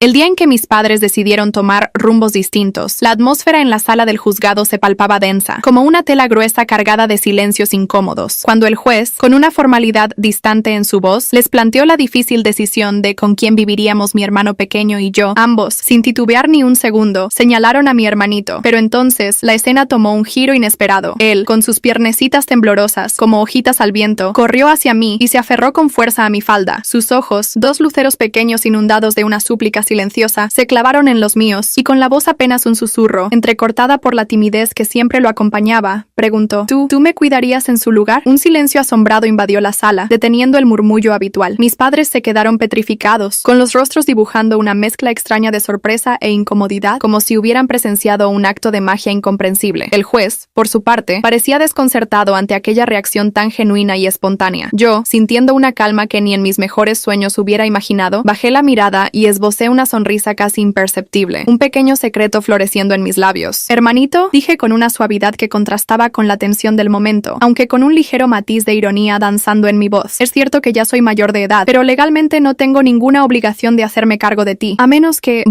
El día en que mis padres decidieron tomar rumbos distintos, la atmósfera en la sala del juzgado se palpaba densa, como una tela gruesa cargada de silencios incómodos, cuando el juez, con una formalidad distante en su voz, les planteó la difícil decisión de con quién viviríamos mi hermano pequeño y yo. Ambos, sin titubear ni un segundo, señalaron a mi hermanito, pero entonces la escena tomó un giro inesperado. Él, con sus piernecitas temblorosas, como hojitas al viento, corrió hacia mí y se aferró con fuerza a mi falda. Sus ojos, dos luceros pequeños inundados de una súplica silenciosa, se clavaron en los míos, y con la voz apenas un susurro, entrecortada por la timidez que siempre lo acompañaba, preguntó: ¿Tú me cuidarías en su lugar? Un silencio asombrado invadió la sala, deteniendo el murmullo habitual. Mis padres se quedaron petrificados, con los rostros dibujando una mezcla extraña de sorpresa e incomodidad, como si hubieran presenciado un acto de magia incomprensible. El juez, por su parte, parecía desconcertado ante aquella reacción tan genuina y espontánea. Yo, sintiendo una calma que ni en mis mejores sueños hubiera imaginado, bajé la mirada y esbocé una sonrisa casi imperceptible, un pequeño secreto floreciendo en mis labios. Hermanito, dije con una suavidad que contrastaba con la tensión del momento, aunque con un ligero matiz de ironía danzando en mi voz. Es cierto que ya soy mayor de edad, pero legalmente no tengo ninguna obligación de hacerme cargo de ti, a menos que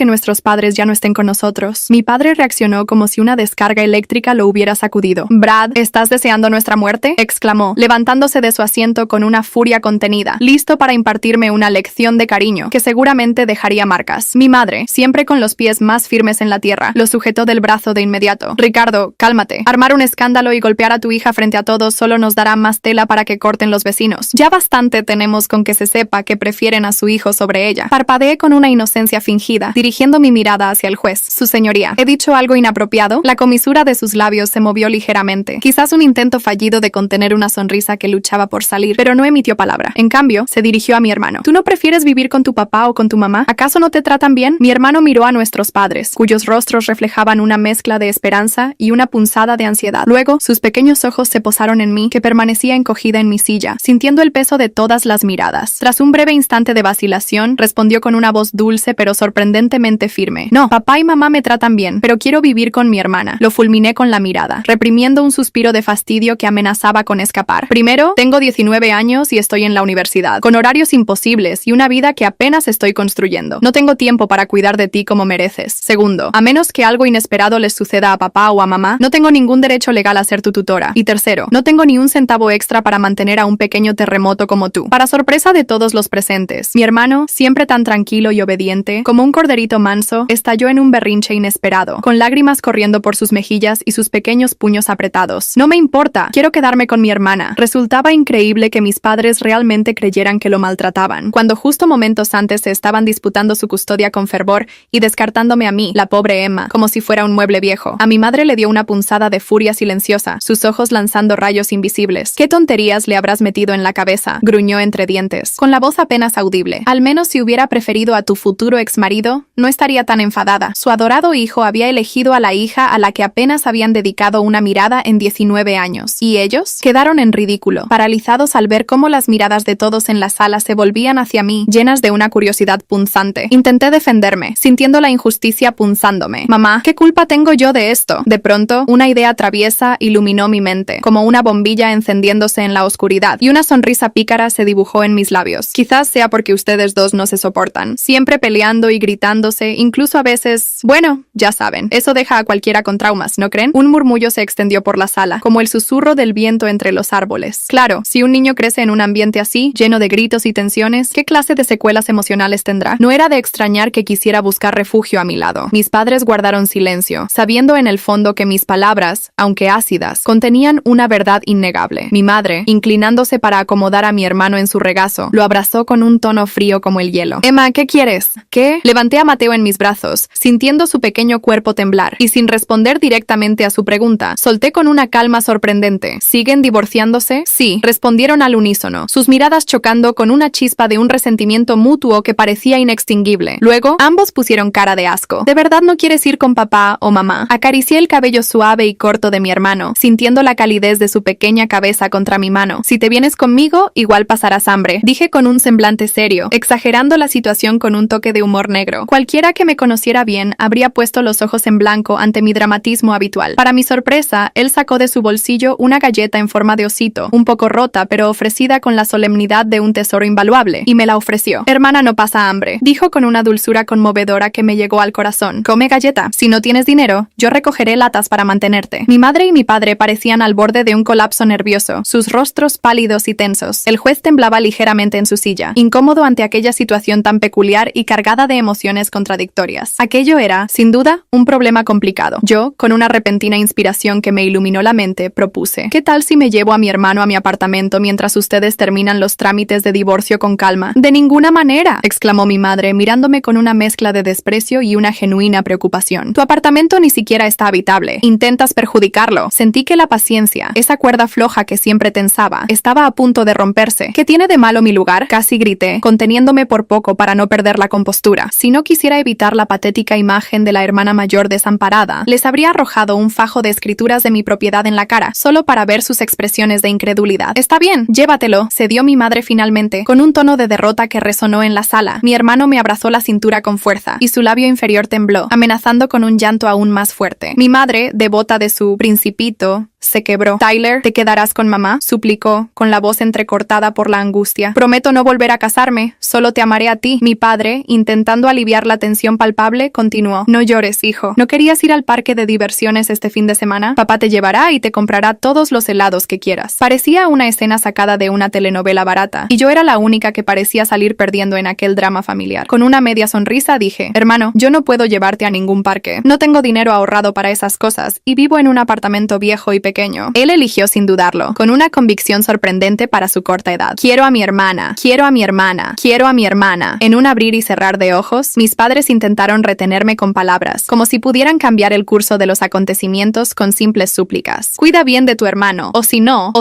nuestros padres ya no estén con nosotros. Mi padre reaccionó como si una descarga eléctrica lo hubiera sacudido. Brad, ¿estás deseando nuestra muerte?, exclamó, levantándose de su asiento con una furia contenida, listo para impartirme una lección de cariño que seguramente dejaría marcas. Mi madre, siempre con los pies más firmes en la tierra, lo sujetó del brazo de inmediato. Ricardo, cálmate. Armar un escándalo y golpear a tu hija frente a todos solo nos dará más tela para que corten los vecinos. Ya bastante tenemos con que se sepa que prefieren a su hijo sobre ella. Parpadeé con una inocencia fingida, dirigiendo mi mirada hacia el juez. Su señoría, ¿he dicho algo inapropiado? La comisura de sus labios se movió ligeramente, quizás un intento fallido de contener una sonrisa que luchaba por salir, pero no emitió palabra. En cambio, se dirigió a mi hermano. ¿Tú no prefieres vivir con tu papá o con tu mamá? ¿Acaso no te tratan bien? Mi hermano miró a nuestros padres, cuyos rostros reflejaban una mezcla de esperanza y una punzada de ansiedad. Luego, sus pequeños ojos se posaron en mí, que permanecía encogida en mi silla, sintiendo el peso de todas las miradas. Tras un breve instante de vacilación, respondió con una voz dulce pero sorprendentemente firme: No, papá y mamá me tratan bien, pero quiero vivir con mi hermana. Lo fulminé con la mirada, reprimiendo un suspiro de fastidio que amenazaba con escapar. Primero, tengo 19 años y estoy en la universidad, con horarios imposibles y una vida que apenas estoy construyendo. No tengo tiempo para cuidar de ti como mereces. Segundo, a menos que algo inesperado les suceda a papá o a mamá, no tengo ningún derecho legal a ser tu tutora. Y tercero, no tengo ni un centavo extra para mantener a un pequeño terremoto como tú. Para sorpresa de todos los presentes, mi hermano, siempre tan tranquilo y obediente, como un corderito manso, estalló en un berrinche inesperado, con lágrimas corriendo por sus mejillas y sus pequeños puños apretados. No me importa, quiero quedarme con mi hermana. Resultaba increíble que mis padres realmente creyeran que lo maltrataban, cuando justo momentos antes se estaban disputando su custodia con fervor y descartándome a mí, la pobre Emma, como si fuera un mueble viejo. A mi madre le dio una punzada de furia silenciosa, sus ojos lanzando rayos invisibles. ¿Qué tonterías le habrás metido en la cabeza?, gruñó entre dientes, con la voz apenas audible. Al menos si hubiera preferido a tu futuro exmarido, no estaría tan enfadada. Su adorado hijo había elegido a la hija a la que apenas habían dedicado una mirada en 19 años. ¿Y ellos? Quedaron en ridículo, paralizados al ver cómo las miradas de todos en la sala se volvían hacia mí, llenas de una curiosidad punzante. Intenté defenderme, sintiendo la injusticia punzándome. Mamá, ¿qué culpa tengo yo de esto? De pronto, una idea traviesa iluminó mi mente, como una bombilla encendiéndose en la oscuridad, y una sonrisa pícara se dibujó en mis labios. Quizás sea porque ustedes dos no se soportan, siempre peleando y gritándose, incluso a veces... Bueno, ya saben, eso deja a cualquiera con traumas, ¿no creen? Un murmullo se extendió por la sala, como el susurro del viento entre los árboles. Claro, si un niño crece en un ambiente así, lleno de gritos y tensiones, ¿qué clase de secuelas emocionales tendrá? No era de extrañar que quisiera buscar refugio a mi lado. Mis padres guardaron silencio, sabiendo en el fondo que mis palabras, aunque ácidas, contenían una verdad innegable. Mi madre, inclinándose para acomodar a mi hermano en su regazo, lo abrazó con un tono frío como el hielo. Emma, ¿qué quieres? ¿Qué? Levanté a Mateo en mis brazos, sintiendo su pequeño cuerpo temblar, y sin responder directamente a su pregunta, solté con una calma sorprendente: ¿Siguen divorciándose? Sí, respondieron al unísono, sus miradas chocando con una chispa de un resentimiento mutuo que parecía inextinguible. Luego, ambos pusieron cara de asco. ¿De verdad no quieres ir con papá o mamá? Acaricié el cabello suave y corto de mi hermano, sintiendo la calidez de su pequeña cabeza contra mi mano. Si te vienes conmigo, igual pasarás hambre, dije con un semblante serio, exagerando la situación con un toque de humor negro. Cualquiera que me conociera bien habría puesto los ojos en blanco ante mi dramatismo habitual. Para mi sorpresa, él sacó de su bolsillo una galleta en forma de osito, un poco rota pero ofrecida con la solemnidad de un tesoro invaluable, y me la ofreció. Hermana no pasa hambre, dijo con una dulzura conmovedora que me llegó al corazón. Come galleta. Si no tienes dinero, yo recogeré latas para mantenerte. Mi madre y mi padre parecían al borde de un colapso nervioso, sus rostros pálidos y tensos. El juez temblaba ligeramente en su silla, incómodo ante aquella situación tan peculiar y cargada de emociones contradictorias. Aquello era, sin duda, un problema complicado. Yo, con una repentina inspiración que me iluminó la mente, propuse: ¿qué tal si me llevo a mi hermano a mi apartamento mientras ustedes terminan los trámites de divorcio con calma? De ninguna manera, exclamó mi madre, mirándome con una mezcla de desprecio y una genuina preocupación. Tu apartamento ni siquiera está habitable. Intentas perjudicarlo. Sentí que la paciencia, esa cuerda floja que siempre tensaba, estaba a punto de romperse. ¿Qué tiene de malo mi lugar? Casi grité, conteniéndome por poco para no perder la compostura. Si no quisiera evitar la patética imagen de la hermana mayor desamparada, les habría arrojado un fajo de escrituras de mi propiedad en la cara, solo para ver sus expresiones de incredulidad. Está bien, llévatelo, cedió mi madre finalmente, con un tono de derrota que resonó en la sala. Mi hermano me abrazó la cintura con fuerza, y su labio inferior tembló, amenazando con un llanto aún más fuerte. Mi madre, devota de su principito, se quebró. Tyler, ¿te quedarás con mamá?, suplicó, con la voz entrecortada por la angustia. Prometo no volver a casarme, solo te amaré a ti. Mi padre, intentando aliviar la tensión palpable, continuó: no llores, hijo. ¿No querías ir al parque de diversiones este fin de semana? Papá te llevará y te comprará todos los helados que quieras. Parecía una escena sacada de una telenovela barata, y yo era la única que parecía salir perdiendo en aquel drama familiar. Con una media sonrisa dije: hermano, yo no puedo llevarte a ningún parque. No tengo dinero ahorrado para esas cosas, y vivo en un apartamento viejo y pequeño. Él eligió sin dudarlo, con una convicción sorprendente para su corta edad. Quiero a mi hermana, quiero a mi hermana, quiero a mi hermana. En un abrir y cerrar de ojos, mis padres intentaron retenerme con palabras, como si pudieran cambiar el curso de los acontecimientos con simples súplicas. Cuida bien de tu hermano, o si no,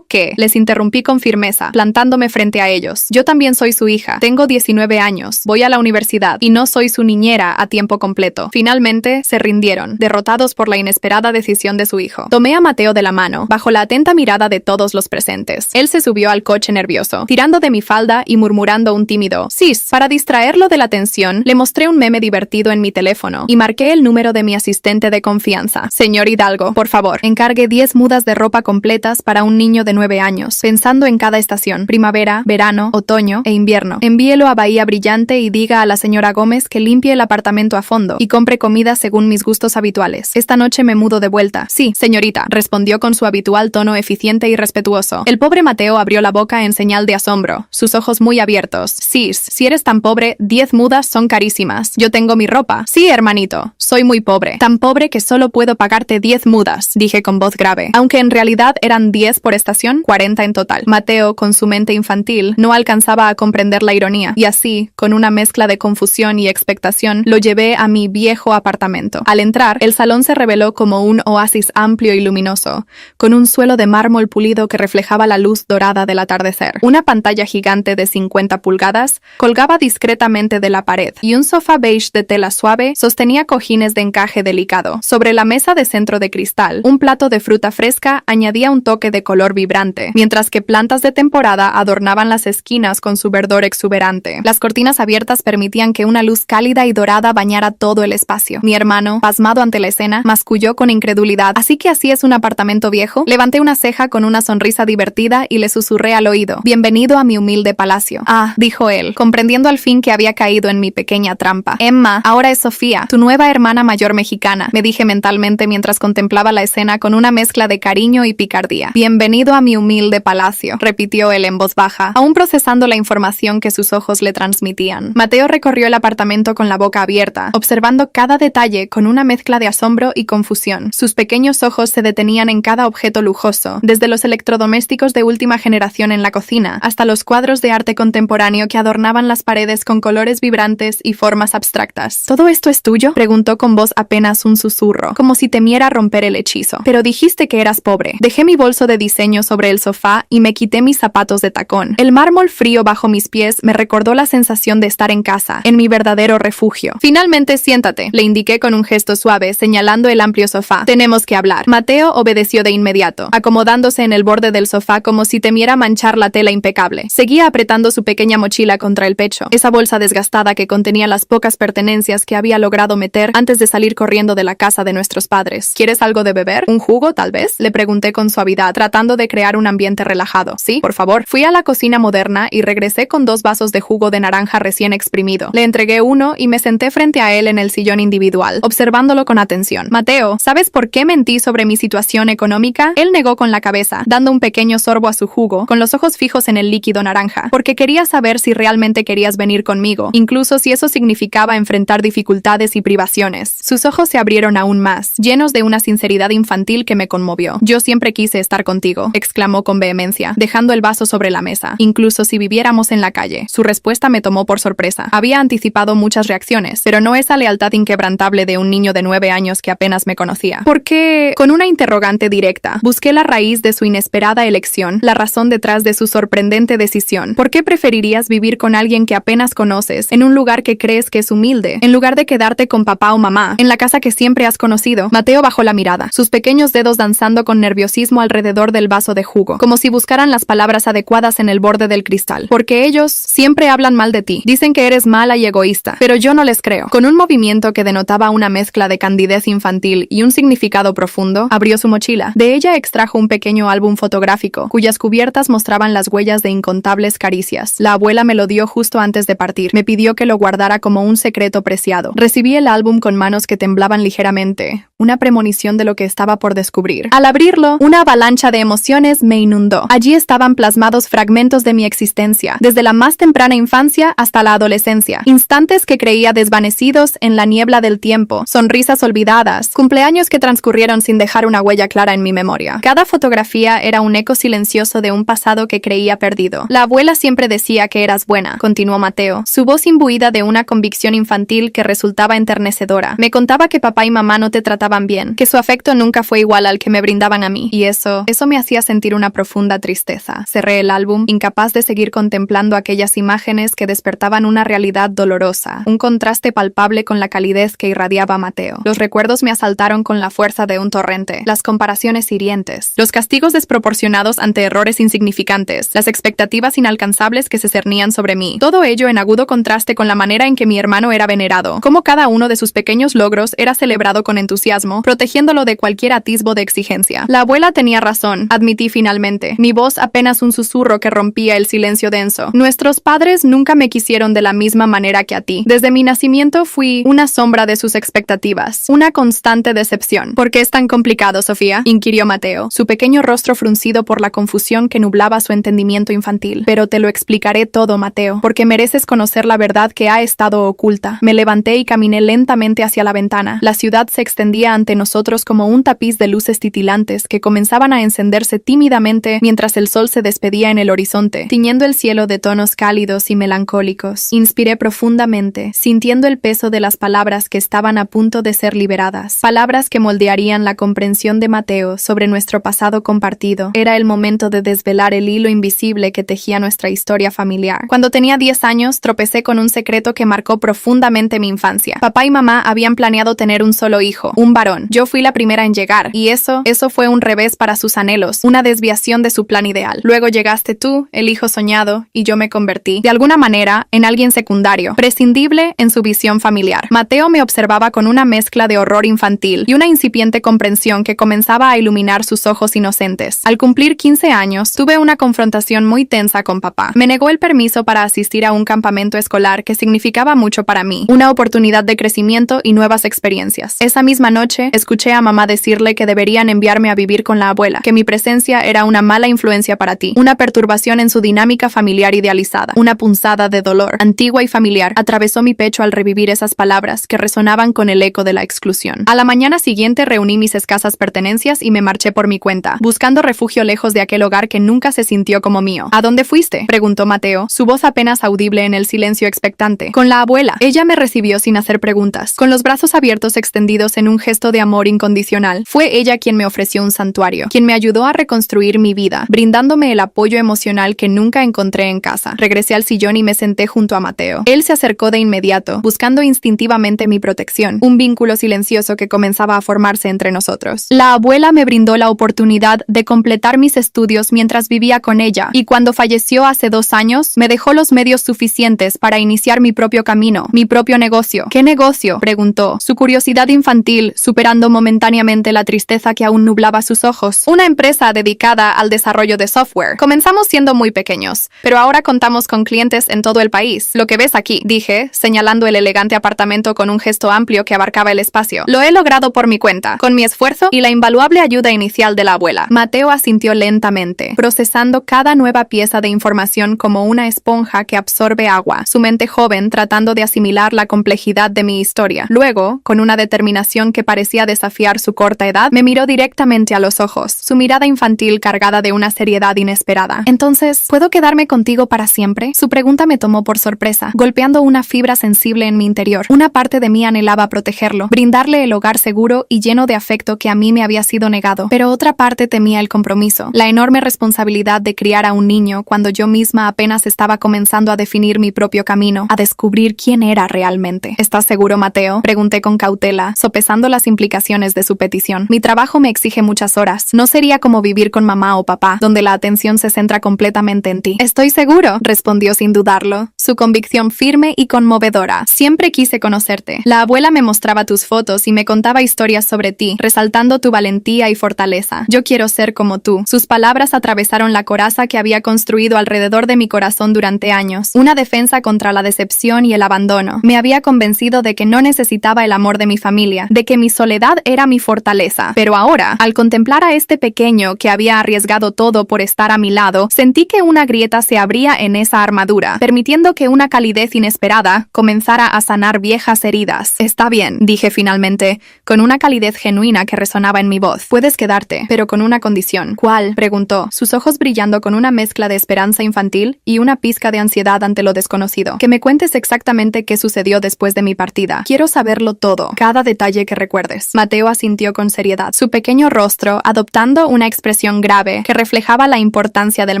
¿qué? Les interrumpí con firmeza, plantándome frente a ellos. Yo también soy su hija, tengo 19 años, voy a la universidad, y no soy su niñera a tiempo completo. Finalmente, se rindieron, derrotados por la inesperada decisión de su hijo. Tomé a Mateo de la mano, bajo la atenta mirada de todos los presentes. Él se subió al coche nervioso, tirando de mi falda y murmurando un tímido «sis». Para distraerlo de la tensión, le mostré un meme divertido en mi teléfono y marqué el número de mi asistente de confianza. Señor Hidalgo, por favor, encargue 10 mudas de ropa completas para un niño de 9 años, pensando en cada estación: primavera, verano, otoño e invierno. Envíelo a Bahía Brillante y diga a la señora Gómez que limpie el apartamento a fondo y compre comida según mis gustos habituales. Esta noche me mudo de vuelta. Sí, señorita, respondió con su habitual tono eficiente y respetuoso. El pobre Mateo abrió la boca en señal de asombro, sus ojos muy abiertos. Sis, si eres tan pobre, 10 mudas son carísimas. Yo tengo mi ropa. Sí, hermanito, soy muy pobre. Tan pobre que solo puedo pagarte 10 mudas, dije con voz grave. Aunque en realidad eran 10 por estación, 40 en total. Mateo, con su mente infantil, no alcanzaba a comprender la ironía, y así, con una mezcla de confusión y expectación, lo llevé a mi viejo apartamento. Al entrar, el salón se reveló como un oasis amplio y luminoso, con un suelo de mármol pulido que reflejaba la luz dorada del atardecer. Una pantalla gigante de 50 pulgadas colgaba discretamente de la pared, y un sofá beige de tela suave sostenía cojines de encaje delicado. Sobre la mesa de centro de cristal, un plato de fruta fresca añadía un toque de color vibrante, mientras que plantas de temporada adornaban las esquinas con su verdor exuberante. Las cortinas abiertas permitían que una luz cálida y dorada bañara todo el espacio. Mi hermano, pasmado ante la escena, masculló con incredulidad: ¿así que así es un apartamento viejo? Levanté una ceja con una sonrisa divertida y le susurré al oído: bienvenido a mi humilde palacio. Ah, dijo él, comprendiendo al fin que había caído en mi pequeña trampa. Emma, ahora es Sofía, tu nueva hermana mayor mexicana, me dije mentalmente mientras contemplaba la escena con una mezcla de cariño y picardía. Bienvenido a mi humilde palacio, repitió él en voz baja, aún procesando la información que sus ojos le transmitían. Mateo recorrió el apartamento con la boca abierta, observando cada detalle con una mezcla de asombro y confusión. Sus pequeños ojos se detenían en cada objeto lujoso, desde los electrodomésticos de última generación en la cocina, hasta los cuadros de arte contemporáneo que adornaban las paredes con colores vibrantes y formas abstractas. ¿Todo esto es tuyo?, preguntó con voz apenas un susurro, como si temiera romper el hechizo. Pero dijiste que eras pobre. Dejé mi bolso de diseño sobre el sofá y me quité mis zapatos de tacón. El mármol frío bajo mis pies me recordó la sensación de estar en casa, en mi verdadero refugio. Finalmente, siéntate, le indiqué con un gesto suave, señalando el amplio sofá. Tenemos que hablar. celular. Mateo obedeció de inmediato, acomodándose en el borde del sofá como si temiera manchar la tela impecable. Seguía apretando su pequeña mochila contra el pecho, esa bolsa desgastada que contenía las pocas pertenencias que había logrado meter antes de salir corriendo de la casa de nuestros padres. ¿Quieres algo de beber? ¿Un jugo, tal vez? Le pregunté con suavidad, tratando de crear un ambiente relajado. Sí, por favor. Fui a la cocina moderna y regresé con 2 vasos de jugo de naranja recién exprimido. Le entregué uno y me senté frente a él en el sillón individual, observándolo con atención. Mateo, ¿sabes por qué mentí sobre mi situación económica? Él negó con la cabeza, dando un pequeño sorbo a su jugo, con los ojos fijos en el líquido naranja, porque quería saber si realmente querías venir conmigo, incluso si eso significaba enfrentar dificultades y privaciones. Sus ojos se abrieron aún más, llenos de una sinceridad infantil que me conmovió. Yo siempre quise estar contigo, exclamó con vehemencia, dejando el vaso sobre la mesa, incluso si viviéramos en la calle. Su respuesta me tomó por sorpresa. Había anticipado muchas reacciones, pero no esa lealtad inquebrantable de un niño de 9 años que apenas me conocía. ¿Por qué? Con una interrogante directa, busqué la raíz de su inesperada elección, la razón detrás de su sorprendente decisión. ¿Por qué preferirías vivir con alguien que apenas conoces, en un lugar que crees que es humilde, en lugar de quedarte con papá o mamá, en la casa que siempre has conocido? Mateo bajó la mirada, sus pequeños dedos danzando con nerviosismo alrededor del vaso de jugo, como si buscaran las palabras adecuadas en el borde del cristal. Porque ellos siempre hablan mal de ti. Dicen que eres mala y egoísta, pero yo no les creo. Con un movimiento que denotaba una mezcla de candidez infantil y un significado profundo, abrió su mochila. De ella extrajo un pequeño álbum fotográfico, cuyas cubiertas mostraban las huellas de incontables caricias. La abuela me lo dio justo antes de partir. Me pidió que lo guardara como un secreto preciado. Recibí el álbum con manos que temblaban ligeramente, una premonición de lo que estaba por descubrir. Al abrirlo, una avalancha de emociones me inundó. Allí estaban plasmados fragmentos de mi existencia, desde la más temprana infancia hasta la adolescencia. Instantes que creía desvanecidos en la niebla del tiempo, sonrisas olvidadas, cumpleaños que transcurrieron sin dejar una huella clara en mi memoria. Cada fotografía era un eco silencioso de un pasado que creía perdido. La abuela siempre decía que eras buena, continuó Mateo, su voz imbuida de una convicción infantil que resultaba enternecedora. Me contaba que papá y mamá no te trataban bien, que su afecto nunca fue igual al que me brindaban a mí, y eso me hacía sentir una profunda tristeza. Cerré el álbum, incapaz de seguir contemplando aquellas imágenes que despertaban una realidad dolorosa, un contraste palpable con la calidez que irradiaba Mateo. Los recuerdos me asaltaron con la fuerza de un torrente, las comparaciones hirientes, los castigos desproporcionados ante errores insignificantes, las expectativas inalcanzables que se cernían sobre mí. Todo ello en agudo contraste con la manera en que mi hermano era venerado, cómo cada uno de sus pequeños logros era celebrado con entusiasmo, protegiéndolo de cualquier atisbo de exigencia. La abuela tenía razón, admití finalmente, mi voz apenas un susurro que rompía el silencio denso. Nuestros padres nunca me quisieron de la misma manera que a ti. Desde mi nacimiento fui una sombra de sus expectativas, una constante decepción. ¿Por qué es tan complicado, Sofía?, inquirió Mateo, su pequeño rostro fruncido por la confusión que nublaba su entendimiento infantil. Pero te lo explicaré todo, Mateo, porque mereces conocer la verdad que ha estado oculta. Me levanté y caminé lentamente hacia la ventana. La ciudad se extendía ante nosotros como un tapiz de luces titilantes que comenzaban a encenderse tímidamente mientras el sol se despedía en el horizonte, tiñendo el cielo de tonos cálidos y melancólicos. Inspiré profundamente, sintiendo el peso de las palabras que estaban a punto de ser liberadas, palabras que moldearían la comprensión de Mateo sobre nuestro pasado compartido. Era el momento de desvelar el hilo invisible que tejía nuestra historia familiar. Cuando tenía 10 años, tropecé con un secreto que marcó profundamente mi infancia. Papá y mamá habían planeado tener un solo hijo, un varón. Yo fui la primera en llegar, y eso fue un revés para sus anhelos, una desviación de su plan ideal. Luego llegaste tú, el hijo soñado, y yo me convertí, de alguna manera, en alguien secundario, prescindible en su visión familiar. Mateo me observaba con una mezcla de horror infantil y una incipiente comprensión que comenzaba a iluminar sus ojos inocentes. Al cumplir 15 años, tuve una confrontación muy tensa con papá. Me negó el permiso para asistir a un campamento escolar que significaba mucho para mí, una oportunidad de crecimiento y nuevas experiencias. Esa misma noche, escuché a mamá decirle que deberían enviarme a vivir con la abuela, que mi presencia era una mala influencia para ti, una perturbación en su dinámica familiar idealizada. Una punzada de dolor, antigua y familiar, atravesó mi pecho al revivir esas palabras que resonaban con el eco de la exclusión. A la mañana siguiente reuní mis escasas pertenencias y me marché por mi cuenta, buscando refugio lejos de aquel hogar que nunca se sintió como mío. ¿A dónde fuiste?, preguntó Mateo, su voz apenas audible en el silencio expectante. Con la abuela. Ella me recibió sin hacer preguntas, con los brazos abiertos extendidos en un gesto de amor incondicional. Fue ella quien me ofreció un santuario, quien me ayudó a reconstruir mi vida, brindándome el apoyo emocional que nunca encontré en casa. Regresé al sillón y me senté junto a Mateo. Él se acercó de inmediato, buscando instintivamente mi protección, un vínculo silencioso que comenzaba a formarse entre nosotros. nosotros. La abuela me brindó la oportunidad de completar mis estudios mientras vivía con ella, y cuando falleció hace 2 años, me dejó los medios suficientes para iniciar mi propio camino, mi propio negocio. ¿Qué negocio?, preguntó, su curiosidad infantil superando momentáneamente la tristeza que aún nublaba sus ojos. Una empresa dedicada al desarrollo de software. Comenzamos siendo muy pequeños, pero ahora contamos con clientes en todo el país. Lo que ves aquí, dije, señalando el elegante apartamento con un gesto amplio que abarcaba el espacio. Lo he logrado por mi cuenta, con mi esfuerzo y la invaluable ayuda inicial de la abuela. Mateo asintió lentamente, procesando cada nueva pieza de información como una esponja que absorbe agua, su mente joven tratando de asimilar la complejidad de mi historia. Luego, con una determinación que parecía desafiar su corta edad, me miró directamente a los ojos, su mirada infantil cargada de una seriedad inesperada. Entonces, ¿puedo quedarme contigo para siempre? Su pregunta me tomó por sorpresa, golpeando una fibra sensible en mi interior. Una parte de mí anhelaba protegerlo, brindarle el hogar seguro y lleno de afecto que a mí me había sido negado, pero otra parte temía el compromiso, la enorme responsabilidad de criar a un niño cuando yo misma apenas estaba comenzando a definir mi propio camino, a descubrir quién era realmente. ¿Estás seguro, Mateo?, pregunté con cautela, sopesando las implicaciones de su petición. Mi trabajo me exige muchas horas. No sería como vivir con mamá o papá, donde la atención se centra completamente en ti. Estoy seguro, respondió sin dudarlo, su convicción firme y conmovedora. Siempre quise conocerte. La abuela me mostraba tus fotos y me contaba historias sobre ti, resaltando tu valentía y fortaleza. Yo quiero ser como tú. Sus palabras atravesaron la coraza que había construido alrededor de mi corazón durante años. Una defensa contra la decepción y el abandono. Me había convencido de que no necesitaba el amor de mi familia, de que mi soledad era mi fortaleza. Pero ahora, al contemplar a este pequeño que había arriesgado todo por estar a mi lado, sentí que una grieta se abría en esa armadura, permitiendo que una calidez inesperada comenzara a sanar viejas heridas. Está bien, dije finalmente, con una calidez genuina que resonaba en mi voz. Puedes quedarte, pero con una condición. ¿Cuál?, preguntó, sus ojos brillando con una mezcla de esperanza infantil y una pizca de ansiedad ante lo desconocido. Que me cuentes exactamente qué sucedió después de mi partida. Quiero saberlo todo, cada detalle que recuerdes. Mateo asintió con seriedad, su pequeño rostro adoptando una expresión grave que reflejaba la importancia del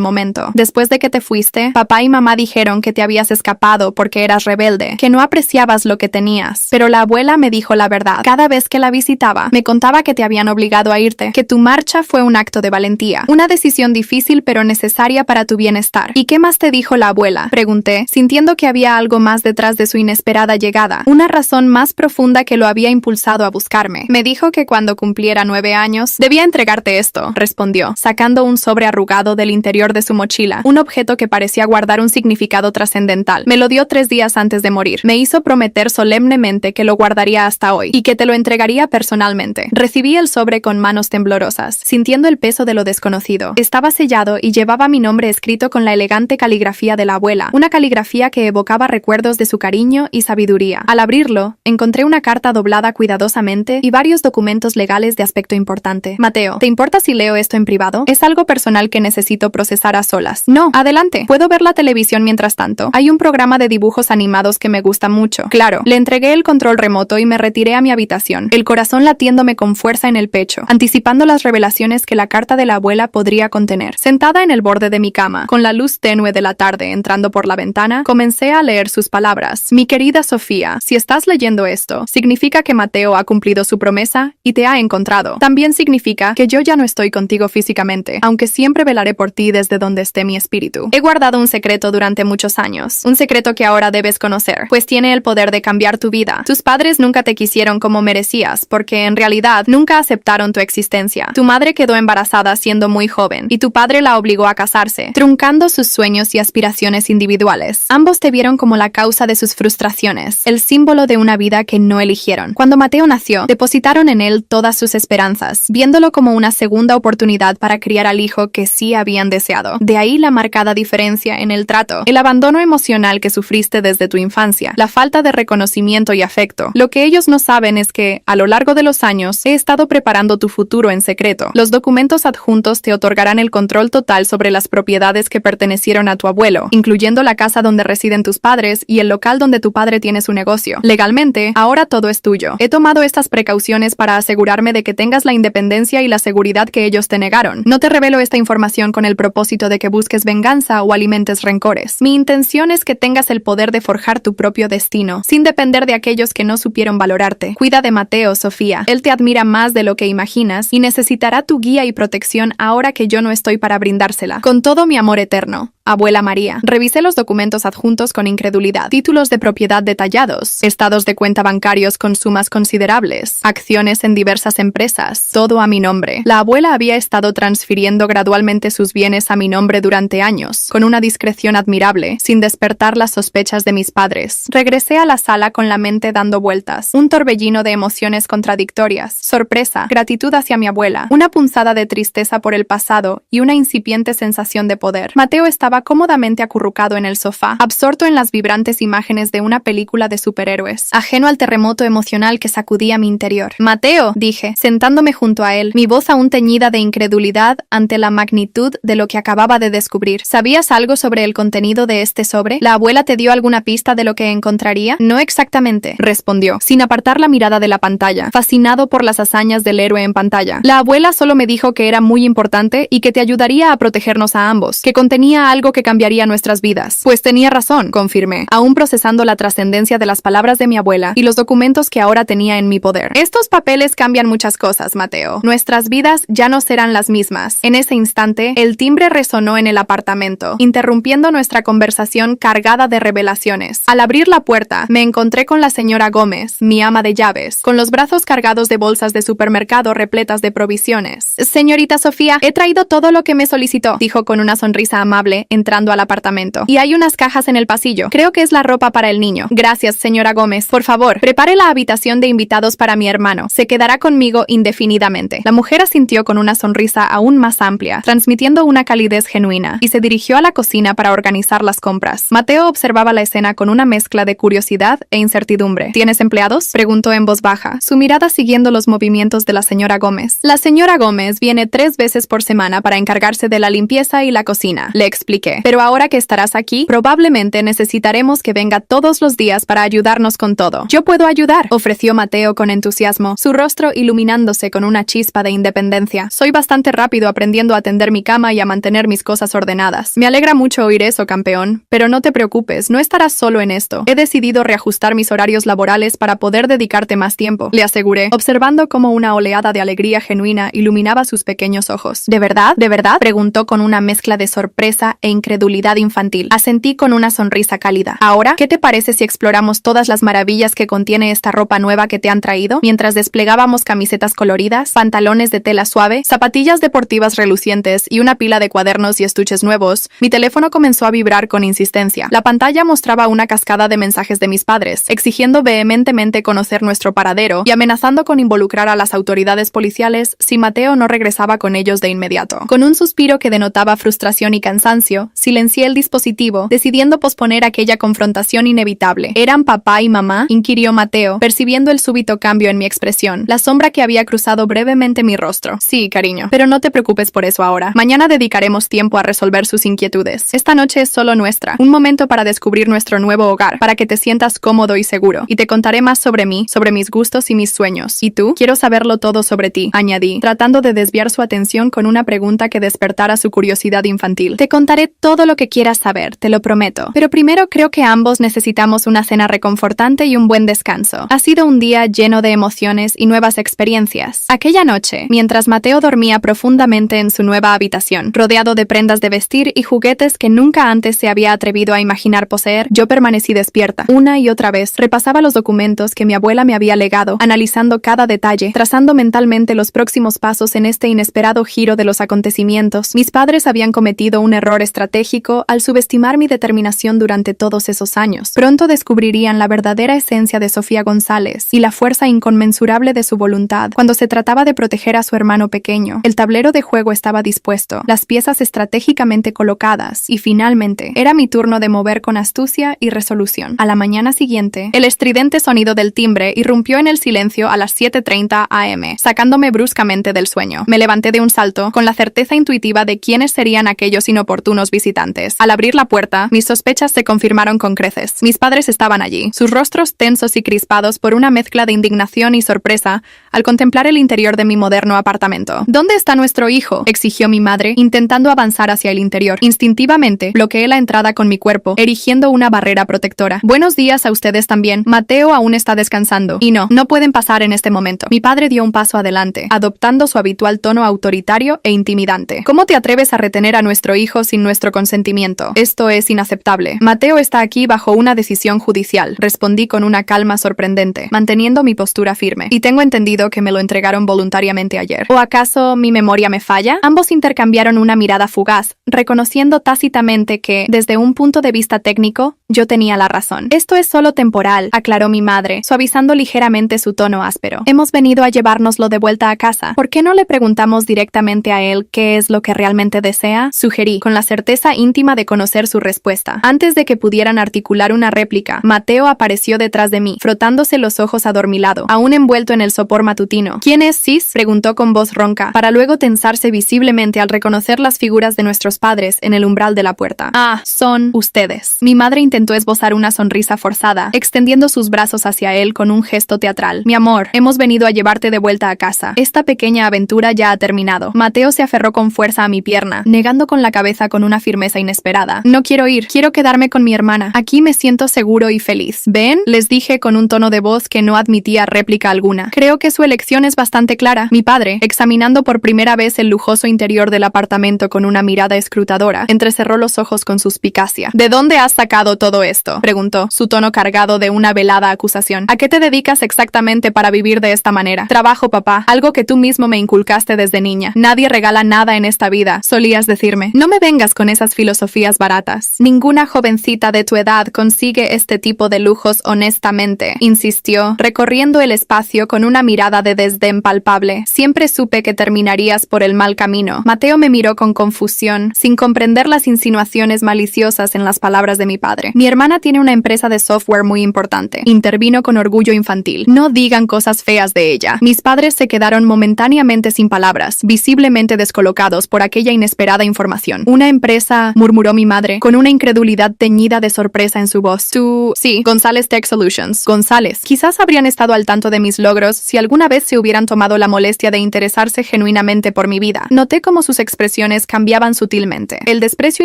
momento. Después de que te fuiste, papá y mamá dijeron que te habías escapado porque eras rebelde, que no apreciabas lo que tenías. Pero la abuela me dijo la verdad. Cada vez que la visitaba, me contaba que te habían obligado a irte, que tu marcha fue un acto de valentía, una decisión difícil pero necesaria para tu bienestar. ¿Y qué más te dijo la abuela?, pregunté, sintiendo que había algo más detrás de su inesperada llegada, una razón más profunda que lo había impulsado a buscarme. Me dijo que cuando cumpliera 9 años, debía entregarte esto, respondió, sacando un sobre arrugado del interior de su mochila, un objeto que parecía guardar un significado trascendental. Me lo dio 3 días antes de morir. Me hizo prometer solemnemente que lo guardaría hasta hoy, y que te lo entregaría personalmente. Recibí el sobre con manos temblorosas, sintiendo el peso de lo desconocido. Estaba sellado y llevaba mi nombre escrito con la elegante caligrafía de la abuela, una caligrafía que evocaba recuerdos de su cariño y sabiduría. Al abrirlo, encontré una carta doblada cuidadosamente y varios documentos legales de aspecto importante. Mateo, ¿te importa si leo esto en privado? Es algo personal que necesito procesar a solas. No, adelante. ¿Puedo ver la televisión mientras tanto? Hay un programa de dibujos animados que me gusta mucho. Claro. Le entregué el control remoto y me retiré a mi habitación, el corazón latiéndome con fuerza en el pecho, anticipando las revelaciones que la carta de la abuela podría contener. Sentada en el borde de mi cama, con la luz tenue de la tarde entrando por la ventana, comencé a leer sus palabras. Mi querida Sofía, si estás leyendo esto, significa que Mateo ha cumplido su promesa y te ha encontrado. También significa que yo ya no estoy contigo físicamente, aunque siempre velaré por ti desde donde esté mi espíritu. He guardado un secreto durante muchos años, un secreto que ahora debes conocer, pues tiene el poder de cambiar tu vida. Tus padres nunca te quisieron como merecías, porque en realidad nunca aceptaron tu existencia. Tu madre quedó embarazada siendo muy joven, y tu padre la obligó a casarse, truncando sus sueños y aspiraciones individuales. Ambos te vieron como la causa de sus frustraciones, el símbolo de una vida que no eligieron. Cuando Mateo nació, depositaron en él todas sus esperanzas, viéndolo como una segunda oportunidad para criar al hijo que sí habían deseado. De ahí la marcada diferencia en el trato, el abandono emocional que sufriste desde tu infancia, la falta de reconocimiento y afecto. Lo que ellos no saben es que, a lo largo de los años, he estado preparando tu futuro en secreto. Los documentos adjuntos te otorgarán el control total sobre las propiedades que pertenecieron a tu abuelo, incluyendo la casa donde residen tus padres y el local donde tu padre tiene su negocio. Legalmente, ahora todo es tuyo. He tomado estas precauciones para asegurarme de que tengas la independencia y la seguridad que ellos te negaron. No te revelo esta información con el propósito de que busques venganza o alimentes rencores. Mi intención es que tengas el poder de forjar tu propio destino, sin depender de aquellos que no supieron valorarte. Cuida de Mateo, Sofía. Él te admira requiera más de lo que imaginas y necesitará tu guía y protección ahora que yo no estoy para brindársela. Con todo mi amor eterno. Abuela María. Revisé los documentos adjuntos con incredulidad. Títulos de propiedad detallados, estados de cuenta bancarios con sumas considerables, acciones en diversas empresas, todo a mi nombre. La abuela había estado transfiriendo gradualmente sus bienes a mi nombre durante años, con una discreción admirable, sin despertar las sospechas de mis padres. Regresé a la sala con la mente dando vueltas, un torbellino de emociones contradictorias, sorpresa, gratitud hacia mi abuela, una punzada de tristeza por el pasado y una incipiente sensación de poder. Mateo estaba cómodamente acurrucado en el sofá, absorto en las vibrantes imágenes de una película de superhéroes, ajeno al terremoto emocional que sacudía mi interior. «Mateo», dije, sentándome junto a él, mi voz aún teñida de incredulidad ante la magnitud de lo que acababa de descubrir. «¿Sabías algo sobre el contenido de este sobre? ¿La abuela te dio alguna pista de lo que encontraría?» «No exactamente», respondió, sin apartar la mirada de la pantalla, fascinado por las hazañas del héroe en pantalla. «La abuela solo me dijo que era muy importante y que te ayudaría a protegernos a ambos, que contenía algo que cambiaría nuestras vidas». «Pues tenía razón», confirmé, aún procesando la trascendencia de las palabras de mi abuela y los documentos que ahora tenía en mi poder. «Estos papeles cambian muchas cosas, Mateo. Nuestras vidas ya no serán las mismas». En ese instante, el timbre resonó en el apartamento, interrumpiendo nuestra conversación cargada de revelaciones. Al abrir la puerta, me encontré con la señora Gómez, mi ama de llaves, con los brazos cargados de bolsas de supermercado repletas de provisiones. «Señorita Sofía, he traído todo lo que me solicitó», dijo con una sonrisa amable, entrando al apartamento. «Y hay unas cajas en el pasillo. Creo que es la ropa para el niño». «Gracias, señora Gómez. Por favor, prepare la habitación de invitados para mi hermano. Se quedará conmigo indefinidamente». La mujer asintió con una sonrisa aún más amplia, transmitiendo una calidez genuina, y se dirigió a la cocina para organizar las compras. Mateo observaba la escena con una mezcla de curiosidad e incertidumbre. «¿Tienes empleados?», preguntó en voz baja, su mirada siguiendo los movimientos de la señora Gómez. «La señora Gómez viene 3 veces por semana para encargarse de la limpieza y la cocina», le expliqué. «Pero ahora que estarás aquí, probablemente necesitaremos que venga todos los días para ayudarnos con todo». «Yo puedo ayudar», ofreció Mateo con entusiasmo, su rostro iluminándose con una chispa de independencia. «Soy bastante rápido aprendiendo a tender mi cama y a mantener mis cosas ordenadas». «Me alegra mucho oír eso, campeón. Pero no te preocupes, no estarás solo en esto. He decidido reajustar mis horarios laborales para poder dedicarte más tiempo», le aseguré, observando cómo una oleada de alegría genuina iluminaba sus pequeños ojos. «¿De verdad? ¿De verdad?», preguntó con una mezcla de sorpresa e incredulidad infantil. Asentí con una sonrisa cálida. «Ahora, ¿qué te parece si exploramos todas las maravillas que contiene esta ropa nueva que te han traído?» Mientras desplegábamos camisetas coloridas, pantalones de tela suave, zapatillas deportivas relucientes y una pila de cuadernos y estuches nuevos, mi teléfono comenzó a vibrar con insistencia. La pantalla mostraba una cascada de mensajes de mis padres, exigiendo vehementemente conocer nuestro paradero y amenazando con involucrar a las autoridades policiales si Mateo no regresaba con ellos de inmediato. Con un suspiro que denotaba frustración y cansancio, silencié el dispositivo, decidiendo posponer aquella confrontación inevitable. ¿Eran papá y mamá?, inquirió Mateo, percibiendo el súbito cambio en mi expresión, la sombra que había cruzado brevemente mi rostro. «Sí, cariño, pero no te preocupes por eso ahora. Mañana dedicaremos tiempo a resolver sus inquietudes. Esta noche es solo nuestra, un momento para descubrir nuestro nuevo hogar, para que te sientas cómodo y seguro. Y te contaré más sobre mí, sobre mis gustos y mis sueños. ¿Y tú? Quiero saberlo todo sobre ti», añadí, tratando de desviar su atención con una pregunta que despertara su curiosidad infantil. «Te contaré todo lo que quieras saber, te lo prometo. Pero primero creo que ambos necesitamos una cena reconfortante y un buen descanso. Ha sido un día lleno de emociones y nuevas experiencias». Aquella noche, mientras Mateo dormía profundamente en su nueva habitación, rodeado de prendas de vestir y juguetes que nunca antes se había atrevido a imaginar poseer, yo permanecí despierta. Una y otra vez repasaba los documentos que mi abuela me había legado, analizando cada detalle, trazando mentalmente los próximos pasos en este inesperado giro de los acontecimientos. Mis padres habían cometido un error estratégico al subestimar mi determinación durante todos esos años. Pronto descubrirían la verdadera esencia de Sofía González y la fuerza inconmensurable de su voluntad cuando se trataba de proteger a su hermano pequeño. El tablero de juego estaba dispuesto, las piezas estratégicamente colocadas, y finalmente era mi turno de mover con astucia y resolución. A la mañana siguiente, el estridente sonido del timbre irrumpió en el silencio a las 7:30 am, sacándome bruscamente del sueño. Me levanté de un salto, con la certeza intuitiva de quiénes serían aquellos inoportunos visitantes. Al abrir la puerta, mis sospechas se confirmaron con creces. Mis padres estaban allí, sus rostros tensos y crispados por una mezcla de indignación y sorpresa al contemplar el interior de mi moderno apartamento. «¿Dónde está nuestro hijo?», exigió mi madre, intentando avanzar hacia el interior. Instintivamente, bloqueé la entrada con mi cuerpo, erigiendo una barrera protectora. «Buenos días a ustedes también. Mateo aún está descansando. Y no pueden pasar en este momento». momento. Mi padre dio un paso adelante, adoptando su habitual tono autoritario e intimidante. ¿Cómo te atreves a retener a nuestro hijo sin nuestro consentimiento? Esto es inaceptable. Mateo está aquí bajo una decisión judicial, respondí con una calma sorprendente, manteniendo mi postura firme. Y tengo entendido que me lo entregaron voluntariamente ayer. ¿O acaso mi memoria me falla? Ambos intercambiaron una mirada fugaz, reconociendo tácitamente que, desde un punto de vista técnico, yo tenía la razón. Esto es solo temporal, aclaró mi madre, suavizando ligeramente su tono áspero. Hemos venido a llevárnoslo de vuelta a casa. ¿Por qué no le preguntamos directamente a él qué es lo que realmente desea? Sugerí, con la certeza íntima de conocer su respuesta. Antes de que pudieran articular una réplica, Mateo apareció detrás de mí, frotándose los ojos adormilado, aún envuelto en el sopor matutino. ¿Quién es Sis? Preguntó con voz ronca, para luego tensarse visiblemente al reconocer las figuras de nuestros padres en el umbral de la puerta. Ah, son ustedes. Mi madre intentó esbozar una sonrisa forzada, extendiendo sus brazos hacia él con un gesto teatral. Mi amor, hemos venido a llevarte de vuelta a casa. Esta pequeña aventura ya ha terminado. Mateo se aferró con fuerza a mi pierna, negando con la cabeza con una firmeza inesperada. No quiero ir, quiero quedarme con mi hermana. Aquí me siento seguro y feliz. ¿Ven? Les dije con un tono de voz que no admitía réplica alguna. Creo que su elección es bastante clara. Mi padre, examinando por primera vez el lujoso interior del apartamento con una mirada escrutadora, entrecerró los ojos con suspicacia. ¿De dónde has sacado todo esto? Preguntó, su tono cargado de una velada acusación. ¿A qué te dedicas exactamente para vivir de esta manera? Trabajo, papá, algo que tú mismo me inculcaste desde niña. Nadie regala nada en esta vida, solías decirme. No me vengas con esas filosofías baratas. Ninguna jovencita de tu edad consigue este tipo de lujos honestamente, insistió, recorriendo el espacio con una mirada de desdén palpable. Siempre supe que terminarías por el mal camino. Mateo me miró con confusión, sin comprender las insinuaciones maliciosas en las palabras de mi padre. Mi hermana tiene una empresa de software muy importante. Intervino con orgullo infantil. No digan cosas feas de ella. Mis padres se quedaron momentáneamente sin palabras, visiblemente descolocados por aquella inesperada información. Una empresa, murmuró mi madre, con una incredulidad teñida de sorpresa en su voz. Sí, González Tech Solutions. González. Quizás habrían estado al tanto de mis logros si alguna vez se hubieran tomado la molestia de interesarse genuinamente por mi vida. Noté cómo sus expresiones cambiaban sutilmente. El desprecio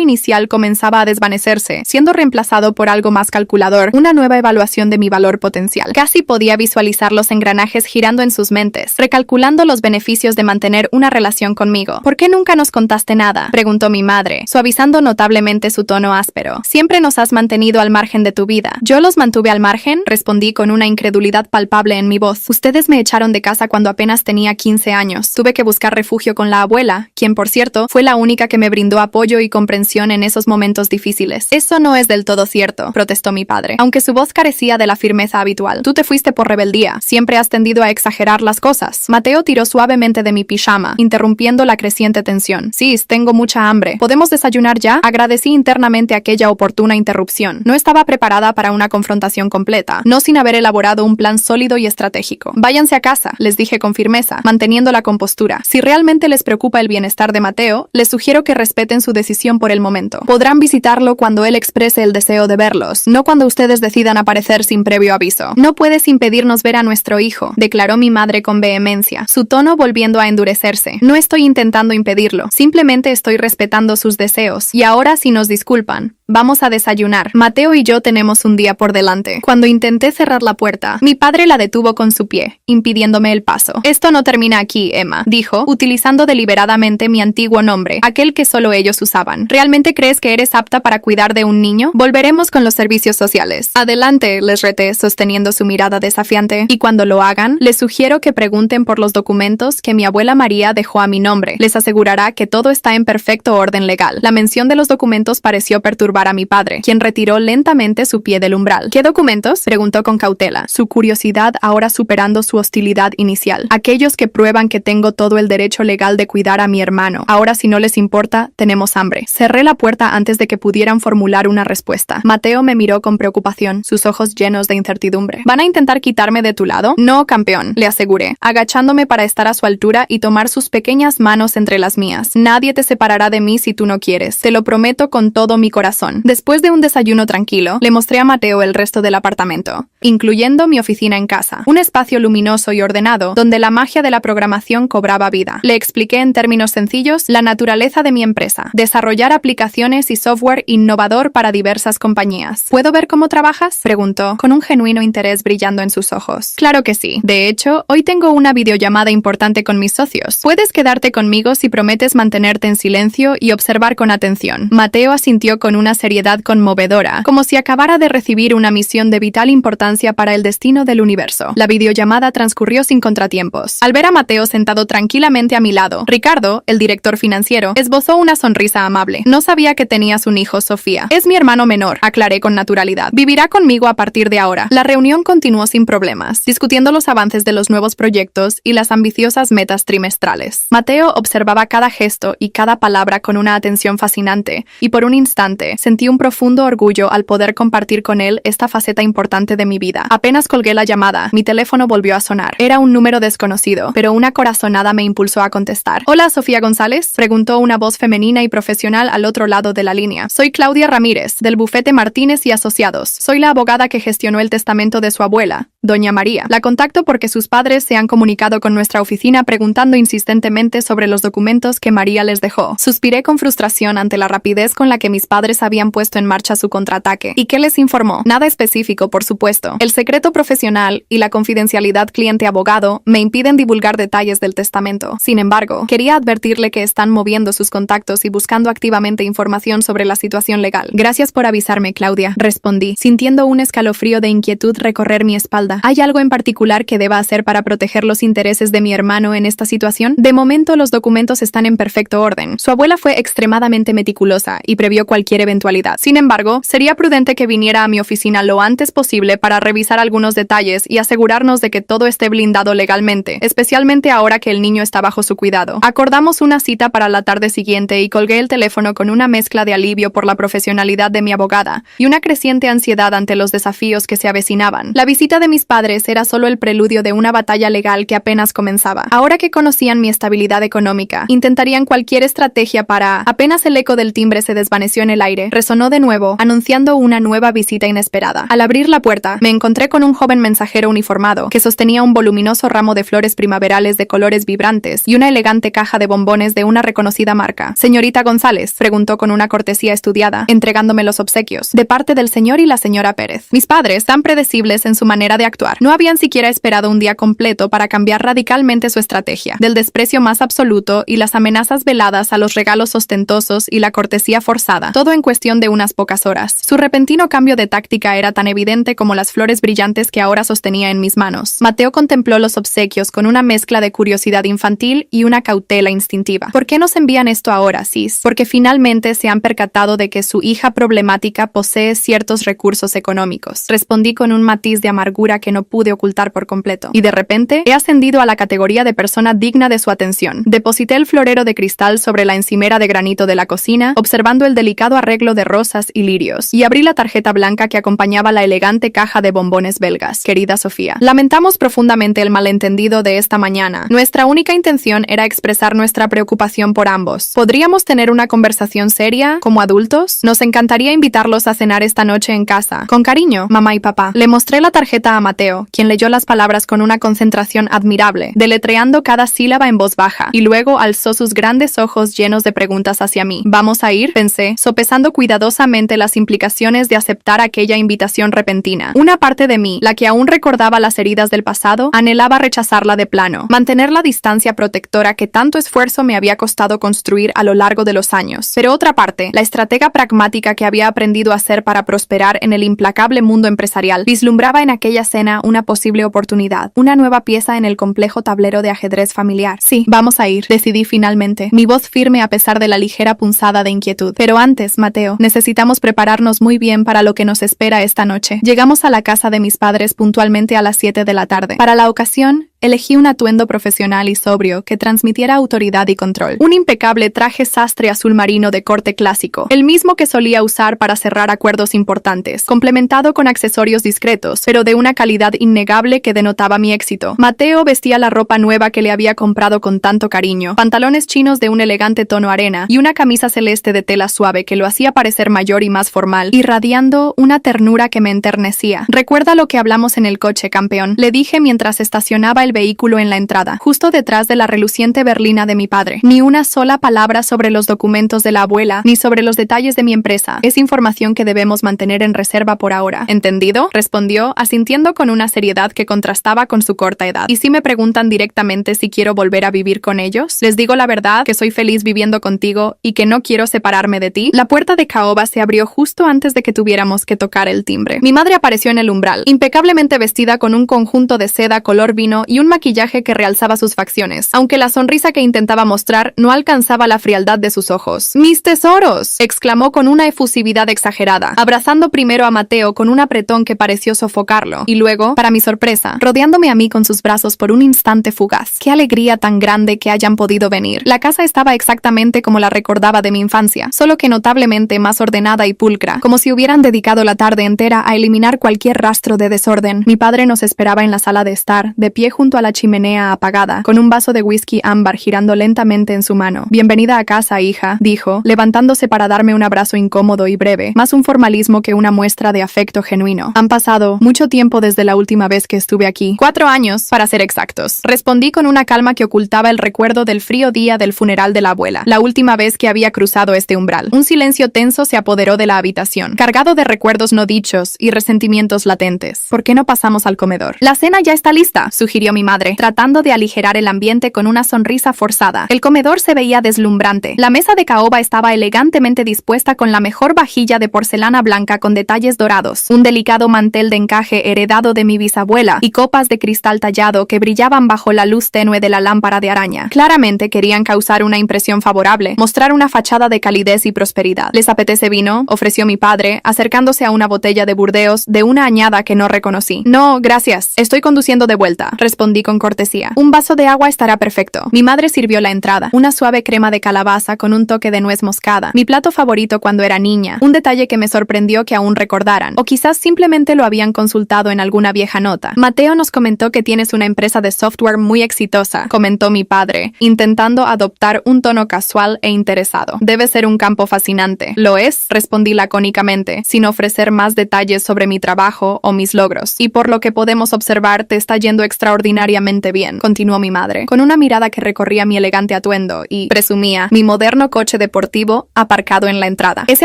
inicial comenzaba a desvanecerse, siendo reemplazado por algo más calculador, una nueva evaluación de mi valor potencial. Casi podía visualizar los engranajes girando en sus mentes, recalculando los beneficios de mantener una relación conmigo. ¿Por qué nunca nos contaste nada?, preguntó mi madre, suavizando notablemente su tono áspero. Siempre nos has mantenido al margen de tu vida. ¿Yo los mantuve al margen?, respondí con una incredulidad palpable en mi voz. Ustedes me echaron de casa cuando apenas tenía 15 años. Tuve que buscar refugio con la abuela, quien, por cierto, fue la única que me brindó apoyo y comprensión en esos momentos difíciles. Eso no es del todo cierto, protestó mi padre, aunque su voz carecía de la firmeza habitual. Tú te fuiste por rebeldía. Siempre has tendido a exagerar las cosas. Mateo tiró suavemente de mi pijama, interrumpiendo la creciente tensión. Sí, tengo mucha hambre. ¿Podemos desayunar ya? Agradecí internamente aquella oportuna interrupción. No estaba preparada para una confrontación completa, no sin haber elaborado un plan sólido y estratégico. Váyanse a casa, les dije con firmeza, manteniendo la compostura. Si realmente les preocupa el bienestar de Mateo, les sugiero que respeten su decisión por el momento. Podrán visitarlo cuando él exprese el deseo de verlos, no cuando ustedes decidan aparecer sin previo aviso. No puedes impedirnos ver a nuestro hijo, declaró mi madre con vehemencia, su tono volviendo a endurecerse. No estoy intentando impedirlo, simplemente estoy respetando sus deseos. Y ahora, si nos disculpan, vamos a desayunar. Mateo y yo tenemos un día por delante. Cuando intenté cerrar la puerta, mi padre la detuvo con su pie, impidiéndome el paso. Esto no termina aquí, Emma, dijo, utilizando deliberadamente mi antiguo nombre, aquel que solo ellos usaban. ¿Realmente crees que eres apta para cuidar de un niño? Volveremos con los servicios sociales. Adelante, les reté, sosteniendo su mirada desafiante. Y cuando lo hagan, les sugiero que pregunten por los documentos que mi abuela María dejó a mi nombre. Les asegurará que todo está en perfecto orden legal. La mención de los documentos pareció perturbar a mi padre, quien retiró lentamente su pie del umbral. ¿Qué documentos?, preguntó con cautela, su curiosidad ahora superando su hostilidad inicial. Aquellos que prueban que tengo todo el derecho legal de cuidar a mi hermano. Ahora, si no les importa, tenemos hambre. Cerré la puerta antes de que pudieran formular una respuesta. Mateo me miró con preocupación, sus ojos llenos de incertidumbre. ¿Van a intentar quitarme de tu lado? No, campeón, le aseguré, agachándome para estar a su altura y tomar sus pequeñas manos entre las mías. Nadie te separará de mí si tú no quieres. Te lo prometo con todo mi corazón. razón. Después de un desayuno tranquilo, le mostré a Mateo el resto del apartamento, incluyendo mi oficina en casa, un espacio luminoso y ordenado donde la magia de la programación cobraba vida. Le expliqué en términos sencillos la naturaleza de mi empresa: desarrollar aplicaciones y software innovador para diversas compañías. ¿Puedo ver cómo trabajas?, preguntó, con un genuino interés brillando en sus ojos. Claro que sí. De hecho, hoy tengo una videollamada importante con mis socios. Puedes quedarte conmigo si prometes mantenerte en silencio y observar con atención. Mateo asintió con una seriedad conmovedora, como si acabara de recibir una misión de vital importancia para el destino del universo. La videollamada transcurrió sin contratiempos. Al ver a Mateo sentado tranquilamente a mi lado, Ricardo, el director financiero, esbozó una sonrisa amable. No sabía que tenías un hijo, Sofía. Es mi hermano menor, aclaré con naturalidad. Vivirá conmigo a partir de ahora. La reunión continuó sin problemas, discutiendo los avances de los nuevos proyectos y las ambiciosas metas trimestrales. Mateo observaba cada gesto y cada palabra con una atención fascinante, y por un instante sentí un profundo orgullo al poder compartir con él esta faceta importante de mi vida. Apenas colgué la llamada, mi teléfono volvió a sonar. Era un número desconocido, pero una corazonada me impulsó a contestar. «Hola, Sofía González», preguntó una voz femenina y profesional al otro lado de la línea. «Soy Claudia Ramírez, del bufete Martínez y Asociados. Soy la abogada que gestionó el testamento de su abuela, Doña María. La contacto porque sus padres se han comunicado con nuestra oficina preguntando insistentemente sobre los documentos que María les dejó». Suspiré con frustración ante la rapidez con la que mis padres habían puesto en marcha su contraataque. ¿Y qué les informó? Nada específico, por supuesto. El secreto profesional y la confidencialidad cliente-abogado me impiden divulgar detalles del testamento. Sin embargo, quería advertirle que están moviendo sus contactos y buscando activamente información sobre la situación legal. «Gracias por avisarme, Claudia», respondí, sintiendo un escalofrío de inquietud recorrer mi espalda. ¿Hay algo en particular que deba hacer para proteger los intereses de mi hermano en esta situación? De momento, los documentos están en perfecto orden. Su abuela fue extremadamente meticulosa y previó cualquier eventualidad. Sin embargo, sería prudente que viniera a mi oficina lo antes posible para revisar algunos detalles y asegurarnos de que todo esté blindado legalmente, especialmente ahora que el niño está bajo su cuidado. Acordamos una cita para la tarde siguiente y colgué el teléfono con una mezcla de alivio por la profesionalidad de mi abogada y una creciente ansiedad ante los desafíos que se avecinaban. La visita de mis padres era solo el preludio de una batalla legal que apenas comenzaba. Ahora que conocían mi estabilidad económica, intentarían cualquier estrategia para... Apenas el eco del timbre se desvaneció en el aire, resonó de nuevo, anunciando una nueva visita inesperada. Al abrir la puerta, me encontré con un joven mensajero uniformado que sostenía un voluminoso ramo de flores primaverales de colores vibrantes y una elegante caja de bombones de una reconocida marca. «Señorita González», preguntó con una cortesía estudiada, entregándome los obsequios, de parte del señor y la señora Pérez. Mis padres, tan predecibles en su manera de actuar, no habían siquiera esperado un día completo para cambiar radicalmente su estrategia, del desprecio más absoluto y las amenazas veladas a los regalos ostentosos y la cortesía forzada, todo en cuestión de unas pocas horas. Su repentino cambio de táctica era tan evidente como las flores brillantes que ahora sostenía en mis manos. Mateo contempló los obsequios con una mezcla de curiosidad infantil y una cautela instintiva. «¿Por qué nos envían esto ahora, Sis?» «Porque finalmente se han percatado de que su hija problemática posee ciertos recursos económicos», respondí con un matiz de amargura que no pude ocultar por completo. «Y de repente, he ascendido a la categoría de persona digna de su atención». Deposité el florero de cristal sobre la encimera de granito de la cocina, observando el delicado arreglo de rosas y lirios, y abrí la tarjeta blanca que acompañaba la elegante caja de bombones belgas. «Querida Sofía, lamentamos profundamente el malentendido de esta mañana. Nuestra única intención era expresar nuestra preocupación por ambos. ¿Podríamos tener una conversación seria, como adultos? Nos encantaría invitarlos a cenar esta noche en casa. Con cariño, mamá y papá». Le mostré la tarjeta a Mateo, quien leyó las palabras con una concentración admirable, deletreando cada sílaba en voz baja, y luego alzó sus grandes ojos llenos de preguntas hacia mí. «¿Vamos a ir?», pensé, sopesando cuidadosamente las implicaciones de aceptar aquella invitación repentina. Una parte de mí, la que aún recordaba las heridas del pasado, anhelaba rechazarla de plano, mantener la distancia protectora que tanto esfuerzo me había costado construir a lo largo de los años. Pero otra parte, la estratega pragmática que había aprendido a ser para prosperar en el implacable mundo empresarial, vislumbraba en aquella cena una posible oportunidad, una nueva pieza en el complejo tablero de ajedrez familiar. «Sí, vamos a ir», decidí finalmente, mi voz firme a pesar de la ligera punzada de inquietud. «Pero antes, Mateo, necesitamos prepararnos muy bien para lo que nos espera esta noche». Llegamos a la casa de mis padres puntualmente a las 7 de la tarde. Para la ocasión, Elegí un atuendo profesional y sobrio que transmitiera autoridad y control. Un impecable traje sastre azul marino de corte clásico, el mismo que solía usar para cerrar acuerdos importantes, complementado con accesorios discretos, pero de una calidad innegable que denotaba mi éxito. Mateo vestía la ropa nueva que le había comprado con tanto cariño, pantalones chinos de un elegante tono arena y una camisa celeste de tela suave que lo hacía parecer mayor y más formal, irradiando una ternura que me enternecía. «Recuerda lo que hablamos en el coche, campeón», le dije mientras estacionaba el vehículo en la entrada, justo detrás de la reluciente berlina de mi padre. Ni una sola palabra sobre los documentos de la abuela, ni sobre los detalles de mi empresa. Es información que debemos mantener en reserva por ahora. ¿Entendido?, respondió, asintiendo con una seriedad que contrastaba con su corta edad. ¿Y si me preguntan directamente si quiero volver a vivir con ellos? Les digo la verdad, que soy feliz viviendo contigo y que no quiero separarme de ti. La puerta de caoba se abrió justo antes de que tuviéramos que tocar el timbre. Mi madre apareció en el umbral, impecablemente vestida con un conjunto de seda color vino y un maquillaje que realzaba sus facciones, aunque la sonrisa que intentaba mostrar no alcanzaba la frialdad de sus ojos. «¡Mis tesoros!», exclamó con una efusividad exagerada, abrazando primero a Mateo con un apretón que pareció sofocarlo, y luego, para mi sorpresa, rodeándome a mí con sus brazos por un instante fugaz. ¡Qué alegría tan grande que hayan podido venir! La casa estaba exactamente como la recordaba de mi infancia, solo que notablemente más ordenada y pulcra, como si hubieran dedicado la tarde entera a eliminar cualquier rastro de desorden. Mi padre nos esperaba en la sala de estar, de pie junto a la chimenea apagada, con un vaso de whisky ámbar girando lentamente en su mano. «Bienvenida a casa, hija», dijo, levantándose para darme un abrazo incómodo y breve, más un formalismo que una muestra de afecto genuino. «Han pasado mucho tiempo desde la última vez que estuve aquí. 4 años, para ser exactos», respondí con una calma que ocultaba el recuerdo del frío día del funeral de la abuela, la última vez que había cruzado este umbral. Un silencio tenso se apoderó de la habitación, cargado de recuerdos no dichos y resentimientos latentes. «¿Por qué no pasamos al comedor?» «La cena ya está lista», sugirió mi madre, tratando de aligerar el ambiente con una sonrisa forzada. El comedor se veía deslumbrante. La mesa de caoba estaba elegantemente dispuesta con la mejor vajilla de porcelana blanca con detalles dorados, un delicado mantel de encaje heredado de mi bisabuela y copas de cristal tallado que brillaban bajo la luz tenue de la lámpara de araña. Claramente querían causar una impresión favorable, mostrar una fachada de calidez y prosperidad. «¿Les apetece vino?», ofreció mi padre, acercándose a una botella de Burdeos de una añada que no reconocí. «No, gracias. Estoy conduciendo de vuelta», respondí con cortesía. «Un vaso de agua estará perfecto». Mi madre sirvió la entrada, una suave crema de calabaza con un toque de nuez moscada, mi plato favorito cuando era niña, un detalle que me sorprendió que aún recordaran, o quizás simplemente lo habían consultado en alguna vieja nota. «Mateo nos comentó que tienes una empresa de software muy exitosa», comentó mi padre, intentando adoptar un tono casual e interesado. «Debe ser un campo fascinante». «Lo es», respondí lacónicamente, sin ofrecer más detalles sobre mi trabajo o mis logros. «Y por lo que podemos observar, te está yendo extraordinariamente bien», continuó mi madre, con una mirada que recorría mi elegante atuendo y, presumía, mi moderno coche deportivo aparcado en la entrada. «¿Ese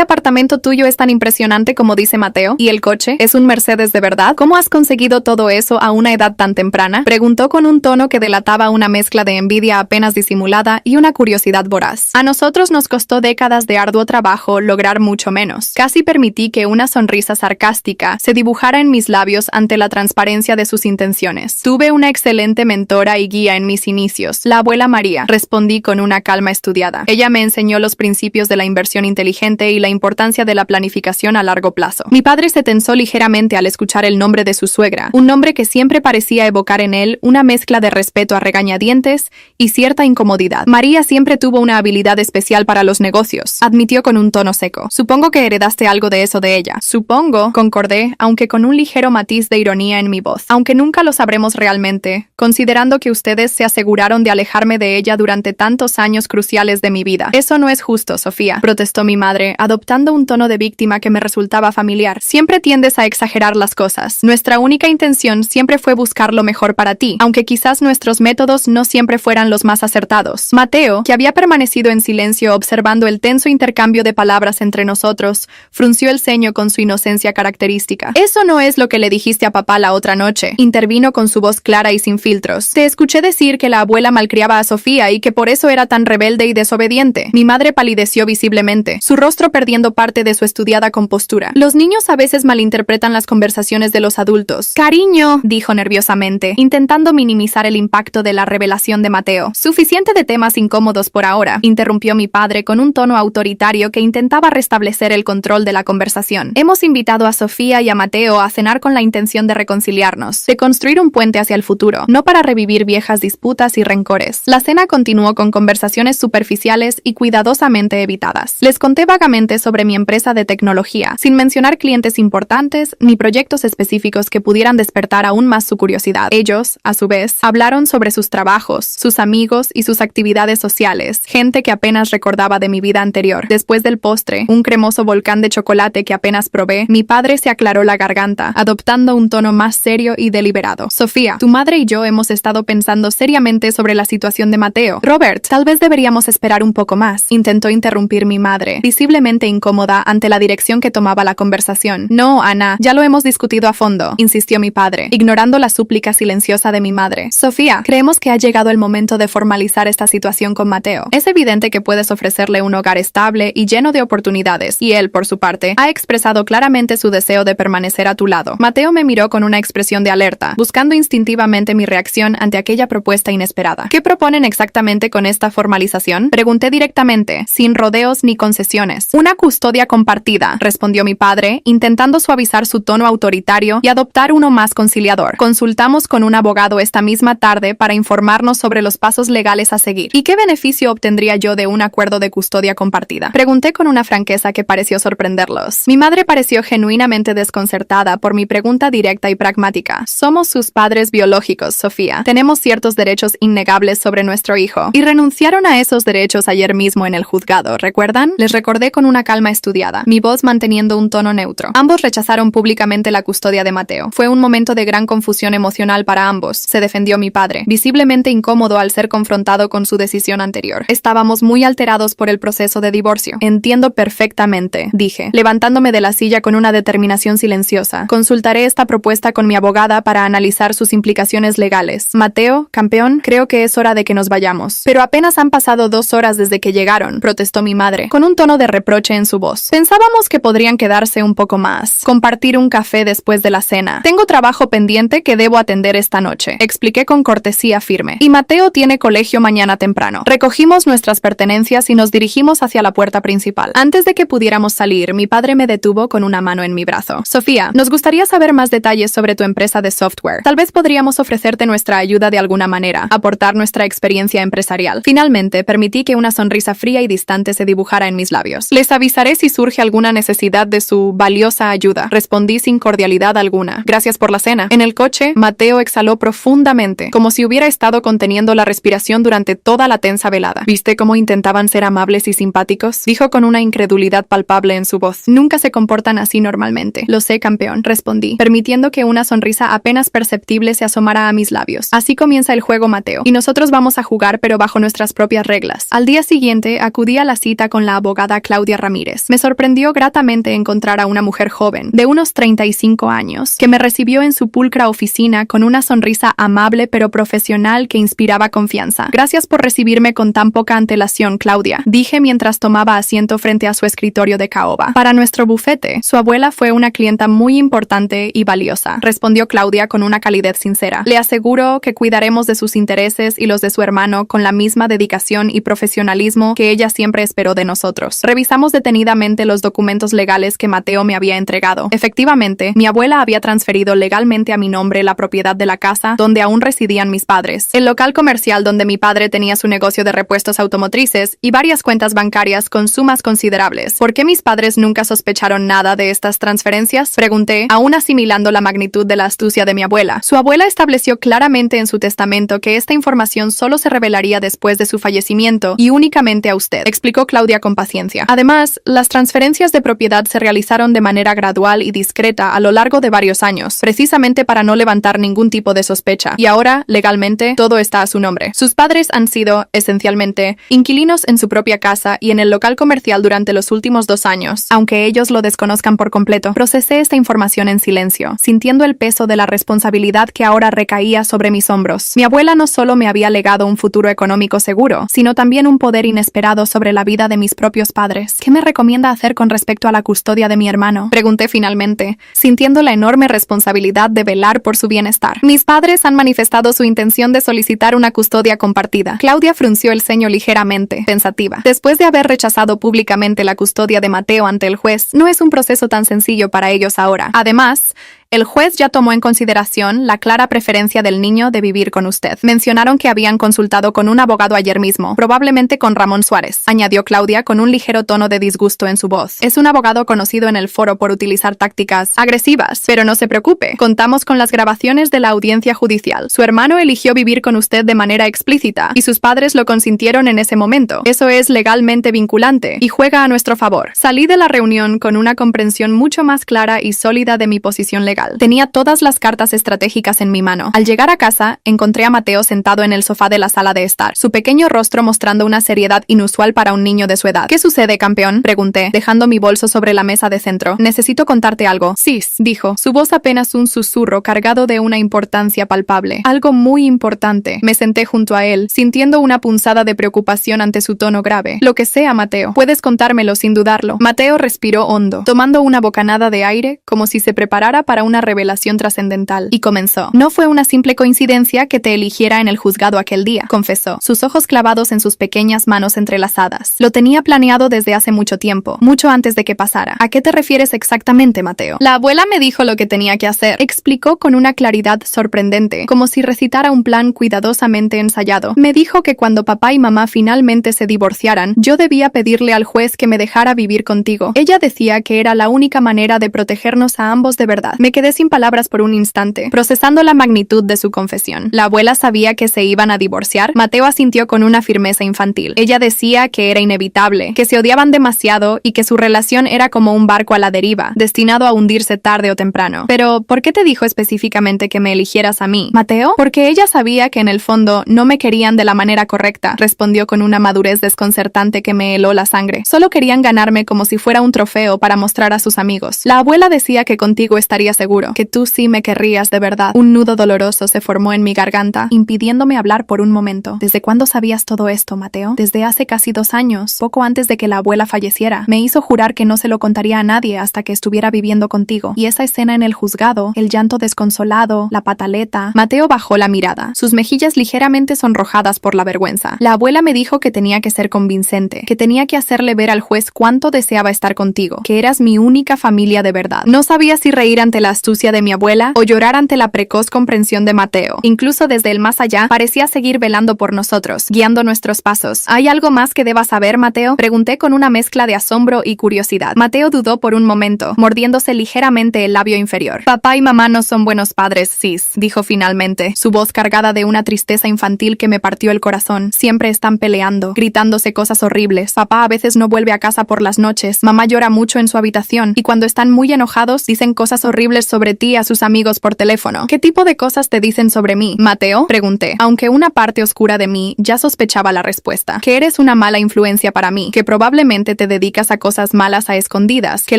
apartamento tuyo es tan impresionante como dice Mateo? ¿Y el coche? ¿Es un Mercedes de verdad? ¿Cómo has conseguido todo eso a una edad tan temprana?», preguntó con un tono que delataba una mezcla de envidia apenas disimulada y una curiosidad voraz. «A nosotros nos costó décadas de arduo trabajo lograr mucho menos». Casi permití que una sonrisa sarcástica se dibujara en mis labios ante la transparencia de sus intenciones. «Tuve una excelente mentora y guía en mis inicios, la abuela María», respondí con una calma estudiada. «Ella me enseñó los principios de la inversión inteligente y la importancia de la planificación a largo plazo». Mi padre se tensó ligeramente al escuchar el nombre de su suegra, un nombre que siempre parecía evocar en él una mezcla de respeto a regañadientes y cierta incomodidad. «María siempre tuvo una habilidad especial para los negocios», admitió con un tono seco. «Supongo que heredaste algo de eso de ella». «Supongo», concordé, aunque con un ligero matiz de ironía en mi voz. «Aunque nunca lo sabremos realmente, considerando que ustedes se aseguraron de alejarme de ella durante tantos años cruciales de mi vida». «Eso no es justo, Sofía», protestó mi madre, adoptando un tono de víctima que me resultaba familiar. «Siempre tiendes a exagerar las cosas. Nuestra única intención siempre fue buscar lo mejor para ti, aunque quizás nuestros métodos no siempre fueran los más acertados». Mateo, que había permanecido en silencio observando el tenso intercambio de palabras entre nosotros, frunció el ceño con su inocencia característica. «Eso no es lo que le dijiste a papá la otra noche», intervino con su voz clara y sin filtros. «Te escuché decir que la abuela malcriaba a Sofía y que por eso era tan rebelde y desobediente». Mi madre palideció visiblemente, su rostro perdiendo parte de su estudiada compostura. «Los niños a veces malinterpretan las conversaciones de los adultos». «Cariño», dijo nerviosamente, intentando minimizar el impacto de la revelación de Mateo. «Suficiente de temas incómodos por ahora», interrumpió mi padre con un tono autoritario que intentaba restablecer el control de la conversación. «Hemos invitado a Sofía y a Mateo a cenar con la intención de reconciliarnos, de construir un puente hacia el futuro. futuro, no para revivir viejas disputas y rencores. La cena continuó con conversaciones superficiales y cuidadosamente evitadas. Les conté vagamente sobre mi empresa de tecnología, sin mencionar clientes importantes ni proyectos específicos que pudieran despertar aún más su curiosidad. Ellos, a su vez, hablaron sobre sus trabajos, sus amigos y sus actividades sociales, gente que apenas recordaba de mi vida anterior. Después del postre, un cremoso volcán de chocolate que apenas probé, mi padre se aclaró la garganta, adoptando un tono más serio y deliberado. Sofía, tu madre y yo hemos estado pensando seriamente sobre la situación de Mateo. Robert, tal vez deberíamos esperar un poco más, intentó interrumpir mi madre, visiblemente incómoda ante la dirección que tomaba la conversación. No, Ana, ya lo hemos discutido a fondo, insistió mi padre, ignorando la súplica silenciosa de mi madre. Sofía, creemos que ha llegado el momento de formalizar esta situación con Mateo. Es evidente que puedes ofrecerle un hogar estable y lleno de oportunidades, y él, por su parte, ha expresado claramente su deseo de permanecer a tu lado. Mateo me miró con una expresión de alerta, buscando instintivamente mi reacción ante aquella propuesta inesperada. ¿Qué proponen exactamente con esta formalización? Pregunté directamente, sin rodeos ni concesiones. Una custodia compartida, respondió mi padre, intentando suavizar su tono autoritario y adoptar uno más conciliador. Consultamos con un abogado esta misma tarde para informarnos sobre los pasos legales a seguir. ¿Y qué beneficio obtendría yo de un acuerdo de custodia compartida? Pregunté con una franqueza que pareció sorprenderlos. Mi madre pareció genuinamente desconcertada por mi pregunta directa y pragmática. Somos sus padres biológicos, Sofía. Tenemos ciertos derechos innegables sobre nuestro hijo. Y renunciaron a esos derechos ayer mismo en el juzgado, ¿recuerdan? Les recordé con una calma estudiada, mi voz manteniendo un tono neutro. Ambos rechazaron públicamente la custodia de Mateo. Fue un momento de gran confusión emocional para ambos, se defendió mi padre, visiblemente incómodo al ser confrontado con su decisión anterior. Estábamos muy alterados por el proceso de divorcio. Entiendo perfectamente, dije, levantándome de la silla con una determinación silenciosa. Consultaré esta propuesta con mi abogada para analizar sus implicaciones legales. Mateo, campeón, creo que es hora de que nos vayamos. Pero apenas han pasado 2 horas desde que llegaron, protestó mi madre, con un tono de reproche en su voz. Pensábamos que podrían quedarse un poco más, compartir un café después de la cena. Tengo trabajo pendiente que debo atender esta noche, expliqué con cortesía firme. Y Mateo tiene colegio mañana temprano. Recogimos nuestras pertenencias y nos dirigimos hacia la puerta principal. Antes de que pudiéramos salir, mi padre me detuvo con una mano en mi brazo. Sofía, nos gustaría saber más detalles sobre tu empresa de software. Tal vez podríamos ofrecerte nuestra ayuda de alguna manera, aportar nuestra experiencia empresarial. Finalmente, permití que una sonrisa fría y distante se dibujara en mis labios. Les avisaré si surge alguna necesidad de su valiosa ayuda, respondí sin cordialidad alguna. Gracias por la cena. En el coche, Mateo exhaló profundamente, como si hubiera estado conteniendo la respiración durante toda la tensa velada. ¿Viste cómo intentaban ser amables y simpáticos? Dijo con una incredulidad palpable en su voz. Nunca se comportan así normalmente. Lo sé, campeón, respondí, permitiendo que una sonrisa apenas perceptible se asomara a mis labios. Así comienza el juego, Mateo, y nosotros vamos a jugar pero bajo nuestras propias reglas. Al día siguiente, acudí a la cita con la abogada Claudia Ramírez. Me sorprendió gratamente encontrar a una mujer joven, de unos 35 años, que me recibió en su pulcra oficina con una sonrisa amable pero profesional que inspiraba confianza. Gracias por recibirme con tan poca antelación, Claudia, dije mientras tomaba asiento frente a su escritorio de caoba. Para nuestro bufete, su abuela fue una clienta muy importante y valiosa, respondió Claudia con una calidez sincera. Le aseguro que cuidaremos de sus intereses y los de su hermano con la misma dedicación y profesionalismo que ella siempre esperó de nosotros. Revisamos detenidamente los documentos legales que Mateo me había entregado. Efectivamente, mi abuela había transferido legalmente a mi nombre la propiedad de la casa donde aún residían mis padres, el local comercial donde mi padre tenía su negocio de repuestos automotrices y varias cuentas bancarias con sumas considerables. ¿Por qué mis padres nunca sospecharon nada de estas transferencias? Pregunté, aún asimilando la magnitud de la astucia de mi abuela. Su abuela estableció claramente en su testamento que esta información solo se revelaría después de su fallecimiento y únicamente a usted, explicó Claudia con paciencia. Además, las transferencias de propiedad se realizaron de manera gradual y discreta a lo largo de varios años, precisamente para no levantar ningún tipo de sospecha. Y ahora, legalmente, todo está a su nombre. Sus padres han sido, esencialmente, inquilinos en su propia casa y en el local comercial durante los últimos 2 años, aunque ellos lo desconozcan por completo. Procesé esta información en silencio, sintiendo el peso de la responsabilidad que ahora recaía sobre mis hombros. Mi abuela no solo me había legado un futuro económico seguro, sino también un poder inesperado sobre la vida de mis propios padres. ¿Qué me recomienda hacer con respecto a la custodia de mi hermano? Pregunté finalmente, sintiendo la enorme responsabilidad de velar por su bienestar. Mis padres han manifestado su intención de solicitar una custodia compartida. Claudia frunció el ceño ligeramente, pensativa. Después de haber rechazado públicamente la custodia de Mateo ante el juez, no es un proceso tan sencillo para ellos ahora. Además, El juez ya tomó en consideración la clara preferencia del niño de vivir con usted. Mencionaron que habían consultado con un abogado ayer mismo, probablemente con Ramón Suárez, añadió Claudia con un ligero tono de disgusto en su voz. Es un abogado conocido en el foro por utilizar tácticas agresivas, pero no se preocupe, contamos con las grabaciones de la audiencia judicial. Su hermano eligió vivir con usted de manera explícita y sus padres lo consintieron en ese momento. Eso es legalmente vinculante y juega a nuestro favor. Salí de la reunión con una comprensión mucho más clara y sólida de mi posición legal. Tenía todas las cartas estratégicas en mi mano. Al llegar a casa, encontré a Mateo sentado en el sofá de la sala de estar, su pequeño rostro mostrando una seriedad inusual para un niño de su edad. ¿Qué sucede, campeón?, pregunté, dejando mi bolso sobre la mesa de centro. Necesito contarte algo. Sis, dijo, su voz apenas un susurro cargado de una importancia palpable. Algo muy importante. Me senté junto a él, sintiendo una punzada de preocupación ante su tono grave. Lo que sea, Mateo. Puedes contármelo sin dudarlo. Mateo respiró hondo, tomando una bocanada de aire como si se preparara para una revelación trascendental, y comenzó. No fue una simple coincidencia que te eligiera en el juzgado aquel día, confesó, sus ojos clavados en sus pequeñas manos entrelazadas. Lo tenía planeado desde hace mucho tiempo, mucho antes de que pasara. ¿A qué te refieres exactamente, Mateo? La abuela me dijo lo que tenía que hacer, explicó con una claridad sorprendente, como si recitara un plan cuidadosamente ensayado. Me dijo que cuando papá y mamá finalmente se divorciaran, yo debía pedirle al juez que me dejara vivir contigo. Ella decía que era la única manera de protegernos a ambos de verdad. Me quedé sin palabras por un instante, procesando la magnitud de su confesión. ¿La abuela sabía que se iban a divorciar? Mateo asintió con una firmeza infantil. Ella decía que era inevitable, que se odiaban demasiado y que su relación era como un barco a la deriva, destinado a hundirse tarde o temprano. Pero, ¿por qué te dijo específicamente que me eligieras a mí, Mateo? Porque ella sabía que en el fondo no me querían de la manera correcta, respondió con una madurez desconcertante que me heló la sangre. Solo querían ganarme como si fuera un trofeo para mostrar a sus amigos. La abuela decía que contigo estaría seguro, que tú sí me querrías de verdad. Un nudo doloroso se formó en mi garganta, impidiéndome hablar por un momento. ¿Desde cuándo sabías todo esto, Mateo? Desde hace casi 2 años, poco antes de que la abuela falleciera. Me hizo jurar que no se lo contaría a nadie hasta que estuviera viviendo contigo. Y esa escena en el juzgado, el llanto desconsolado, la pataleta. Mateo bajó la mirada, sus mejillas ligeramente sonrojadas por la vergüenza. La abuela me dijo que tenía que ser convincente, que tenía que hacerle ver al juez cuánto deseaba estar contigo, que eras mi única familia de verdad. No sabía si reír ante la astucia de mi abuela o llorar ante la precoz comprensión de Mateo. Incluso desde el más allá, parecía seguir velando por nosotros, guiando nuestros pasos. ¿Hay algo más que deba saber, Mateo?, pregunté con una mezcla de asombro y curiosidad. Mateo dudó por un momento, mordiéndose ligeramente el labio inferior. Papá y mamá no son buenos padres, sis, dijo finalmente, su voz cargada de una tristeza infantil que me partió el corazón. Siempre están peleando, gritándose cosas horribles. Papá a veces no vuelve a casa por las noches, mamá llora mucho en su habitación, y cuando están muy enojados dicen cosas horribles sobre ti a sus amigos por teléfono. ¿Qué tipo de cosas te dicen sobre mí, Mateo?, pregunté, aunque una parte oscura de mí ya sospechaba la respuesta. Que eres una mala influencia para mí, que probablemente te dedicas a cosas malas a escondidas, que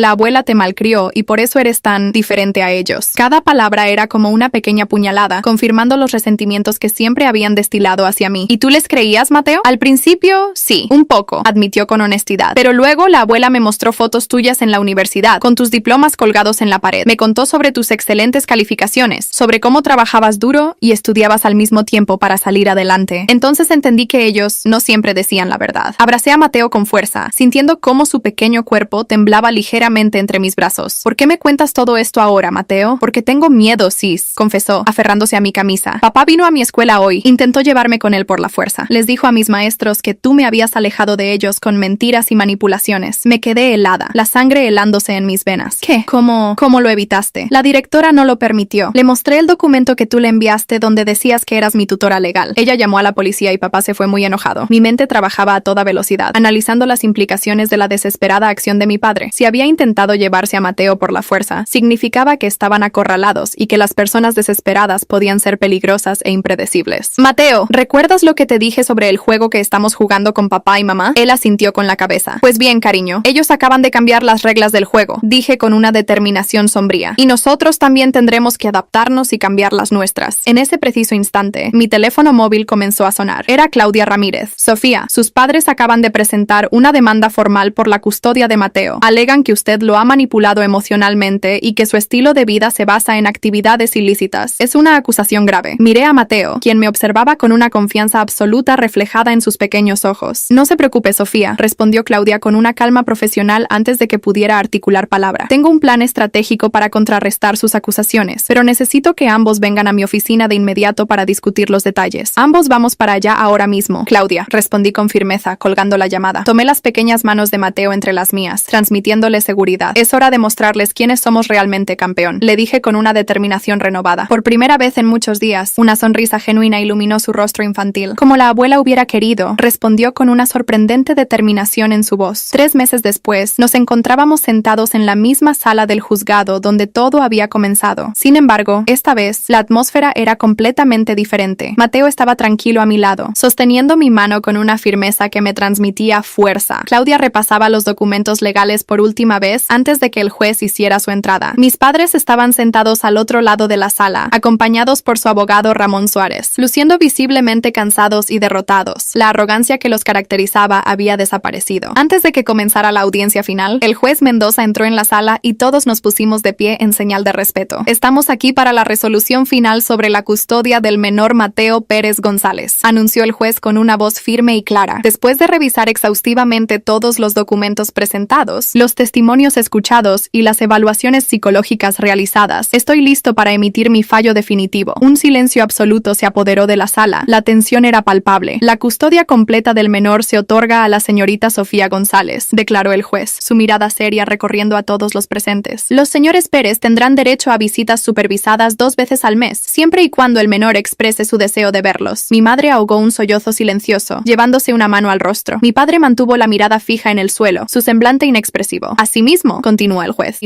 la abuela te malcrió y por eso eres tan diferente a ellos. Cada palabra era como una pequeña puñalada, confirmando los resentimientos que siempre habían destilado hacia mí. ¿Y tú les creías, Mateo? Al principio, sí, un poco, admitió con honestidad. Pero luego la abuela me mostró fotos tuyas en la universidad, con tus diplomas colgados en la pared. Me contó sobre tus excelentes calificaciones, sobre cómo trabajabas duro y estudiabas al mismo tiempo para salir adelante. Entonces entendí que ellos no siempre decían la verdad. Abracé a Mateo con fuerza, sintiendo cómo su pequeño cuerpo temblaba ligeramente entre mis brazos. ¿Por qué me cuentas todo esto ahora, Mateo? Porque tengo miedo, sis, confesó, aferrándose a mi camisa. Papá vino a mi escuela hoy, intentó llevarme con él por la fuerza. Les dijo a mis maestros que tú me habías alejado de ellos con mentiras y manipulaciones. Me quedé helada, la sangre helándose en mis venas. ¿Qué? ¿Cómo lo evitaste? La directora no lo permitió. Le mostré el documento que tú le enviaste donde decías que eras mi tutora legal. Ella llamó a la policía y papá se fue muy enojado. Mi mente trabajaba a toda velocidad, analizando las implicaciones de la desesperada acción de mi padre. Si había intentado llevarse a Mateo por la fuerza, significaba que estaban acorralados y que las personas desesperadas podían ser peligrosas e impredecibles. Mateo, ¿recuerdas lo que te dije sobre el juego que estamos jugando con papá y mamá? Él asintió con la cabeza. Pues bien, cariño, ellos acaban de cambiar las reglas del juego, dije con una determinación sombría. Y nosotros también tendremos que adaptarnos y cambiar las nuestras. En ese preciso instante, mi teléfono móvil comenzó a sonar. Era Claudia Ramírez. Sofía, sus padres acaban de presentar una demanda formal por la custodia de Mateo. Alegan que usted lo ha manipulado emocionalmente y que su estilo de vida se basa en actividades ilícitas. Es una acusación grave. Miré a Mateo, quien me observaba con una confianza absoluta reflejada en sus pequeños ojos. No se preocupe, Sofía, respondió Claudia con una calma profesional antes de que pudiera articular palabra. Tengo un plan estratégico para contrarrestar contrarrestar sus acusaciones, pero necesito que ambos vengan a mi oficina de inmediato para discutir los detalles. Ambos vamos para allá ahora mismo. Claudia, respondí con firmeza, colgando la llamada. Tomé las pequeñas manos de Mateo entre las mías, transmitiéndole seguridad. Es hora de mostrarles quiénes somos realmente, campeón, le dije con una determinación renovada. Por primera vez en muchos días, una sonrisa genuina iluminó su rostro infantil. Como la abuela hubiera querido, respondió con una sorprendente determinación en su voz. 3 meses después, nos encontrábamos sentados en la misma sala del juzgado donde todo había comenzado. Sin embargo, esta vez, la atmósfera era completamente diferente. Mateo estaba tranquilo a mi lado, sosteniendo mi mano con una firmeza que me transmitía fuerza. Claudia repasaba los documentos legales por última vez antes de que el juez hiciera su entrada. Mis padres estaban sentados al otro lado de la sala, acompañados por su abogado Ramón Suárez, luciendo visiblemente cansados y derrotados. La arrogancia que los caracterizaba había desaparecido. Antes de que comenzara la audiencia final, el juez Mendoza entró en la sala y todos nos pusimos de pie en señal de respeto. Estamos aquí para la resolución final sobre la custodia del menor Mateo Pérez González, anunció el juez con una voz firme y clara. Después de revisar exhaustivamente todos los documentos presentados, los testimonios escuchados y las evaluaciones psicológicas realizadas, estoy listo para emitir mi fallo definitivo. Un silencio absoluto se apoderó de la sala. La tensión era palpable. La custodia completa del menor se otorga a la señorita Sofía González, declaró el juez, su mirada seria recorriendo a todos los presentes. Los señores Pérez tendrán derecho a visitas supervisadas 2 veces al mes, siempre y cuando el menor exprese su deseo de verlos. Mi madre ahogó un sollozo silencioso, llevándose una mano al rostro. Mi padre mantuvo la mirada fija en el suelo, su semblante inexpresivo. Asimismo, continuó el juez,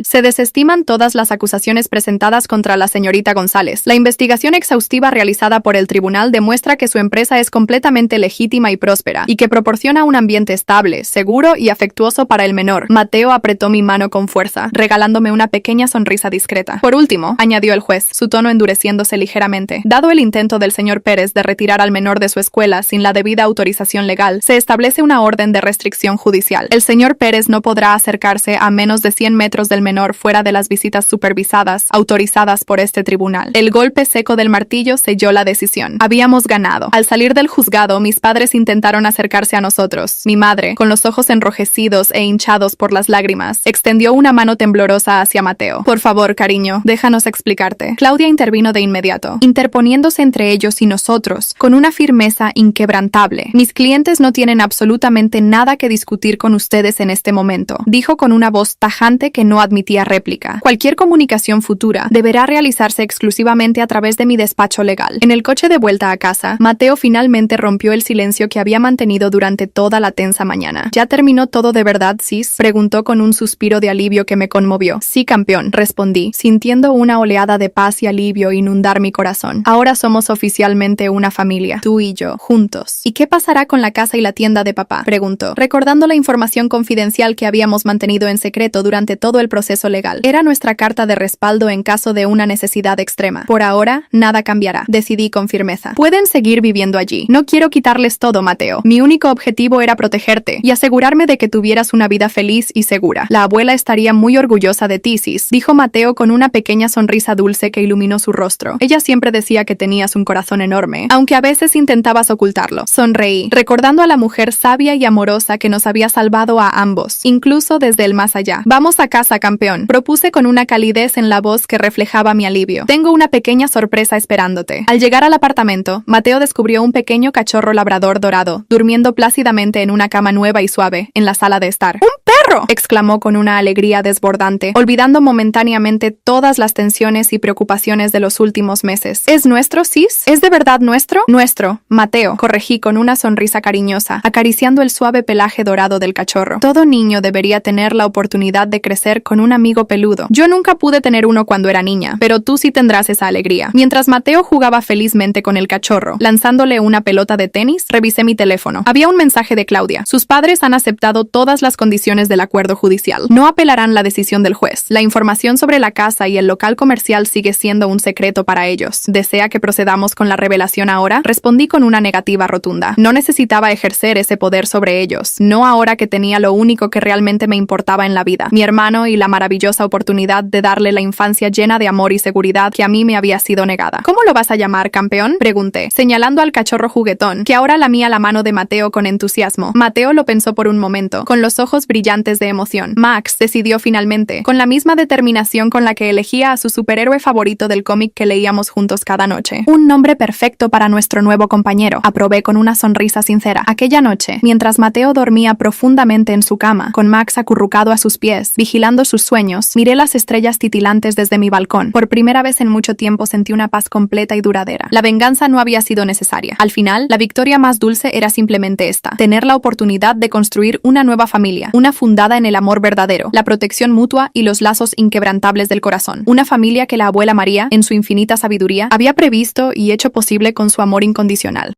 se desestiman todas las acusaciones presentadas contra la señorita González. La investigación exhaustiva realizada por el tribunal demuestra que su empresa es completamente legítima y próspera, y que proporciona un ambiente estable, seguro y afectuoso para el menor. Mateo apretó mi mano con fuerza, regalándome una pequeña sonrisa discreta. Por último, añadió el juez, su tono endureciéndose ligeramente, dado el intento del señor Pérez de retirar al menor de su escuela sin la debida autorización legal, se establece una orden de restricción judicial. El señor Pérez no podrá acercarse a menos de 100 metros del menor fuera de las visitas supervisadas, autorizadas por este tribunal. El golpe seco del martillo selló la decisión. Habíamos ganado. Al salir del juzgado, mis padres intentaron acercarse a nosotros. Mi madre, con los ojos enrojecidos e hinchados por las lágrimas, extendió una mano temblorosa hacia Mateo. Por favor, cariño, déjanos explicarte. Claudia intervino de inmediato, interponiéndose entre ellos y nosotros, con una firmeza inquebrantable. Mis clientes no tienen absolutamente nada que discutir con ustedes en este momento, dijo con una voz tajante que no admitía réplica. Cualquier comunicación futura deberá realizarse exclusivamente a través de mi despacho legal. En el coche de vuelta a casa, Mateo finalmente rompió el silencio que había mantenido durante toda la tensa mañana. ¿Ya terminó todo de verdad, Sis?, preguntó con un suspiro de alivio que me conmovió. Sí, campeón, respondí, sintiendo una oleada de paz y alivio inundar mi corazón. Ahora somos oficialmente una familia, tú y yo, juntos. ¿Y qué pasará con la casa y la tienda de papá?, preguntó, recordando la información confidencial que habíamos mantenido en secreto durante todo el proceso legal. Era nuestra carta de respaldo en caso de una necesidad extrema. Por ahora, nada cambiará, decidí con firmeza. Pueden seguir viviendo allí. No quiero quitarles todo, Mateo. Mi único objetivo era protegerte y asegurarme de que tuvieras una vida feliz y segura. La abuela estaría muy orgullosa de ti, Sis, dijo Mateo con una pequeña sonrisa dulce que iluminó su rostro. Ella siempre decía que tenías un corazón enorme, aunque a veces intentabas ocultarlo. Sonreí, recordando a la mujer sabia y amorosa que nos había salvado a ambos, incluso desde el más allá. Vamos a casa, campeón, propuse con una calidez en la voz que reflejaba mi alivio. Tengo una pequeña sorpresa esperándote. Al llegar al apartamento, Mateo descubrió un pequeño cachorro labrador dorado, durmiendo plácidamente en una cama nueva y suave, en la sala de estar. ¡Un perro!, exclamó con una alegría desbordante, olvidando momentáneamente todas las tensiones y preocupaciones de los últimos meses. ¿Es nuestro, Sis? ¿Es de verdad nuestro? Nuestro, Mateo, corregí con una sonrisa cariñosa, acariciando el suave pelaje dorado del cachorro. Todo niño debería tener la oportunidad de crecer con un amigo peludo. Yo nunca pude tener uno cuando era niña, pero tú sí tendrás esa alegría. Mientras Mateo jugaba felizmente con el cachorro, lanzándole una pelota de tenis, revisé mi teléfono. Había un mensaje de Claudia. Sus padres han aceptado todas las condiciones del acuerdo judicial. No apelarán la decisión del juez. La información sobre la casa y el local comercial sigue siendo un secreto para ellos. ¿Desea que procedamos con la revelación ahora? Respondí con una negativa rotunda. No necesitaba ejercer ese poder sobre ellos. No ahora que tenía lo único que realmente me importaba en la vida, mi hermano y la maravillosa oportunidad de darle la infancia llena de amor y seguridad que a mí me había sido negada. ¿Cómo lo vas a llamar, campeón?, pregunté, señalando al cachorro juguetón, que ahora lamía la mano de Mateo con entusiasmo. Mateo lo pensó por un momento, con los ojos brillantes de emoción. Max, decidió finalmente, con la misma determinación determinación con la que elegía a su superhéroe favorito del cómic que leíamos juntos cada noche. Un nombre perfecto para nuestro nuevo compañero, aprobé con una sonrisa sincera. Aquella noche, mientras Mateo dormía profundamente en su cama, con Max acurrucado a sus pies, vigilando sus sueños, miré las estrellas titilantes desde mi balcón. Por primera vez en mucho tiempo sentí una paz completa y duradera. La venganza no había sido necesaria. Al final, la victoria más dulce era simplemente esta: tener la oportunidad de construir una nueva familia, una fundada en el amor verdadero, la protección mutua y los lazos inquebrantables del corazón. Una familia que la abuela María, en su infinita sabiduría, había previsto y hecho posible con su amor incondicional.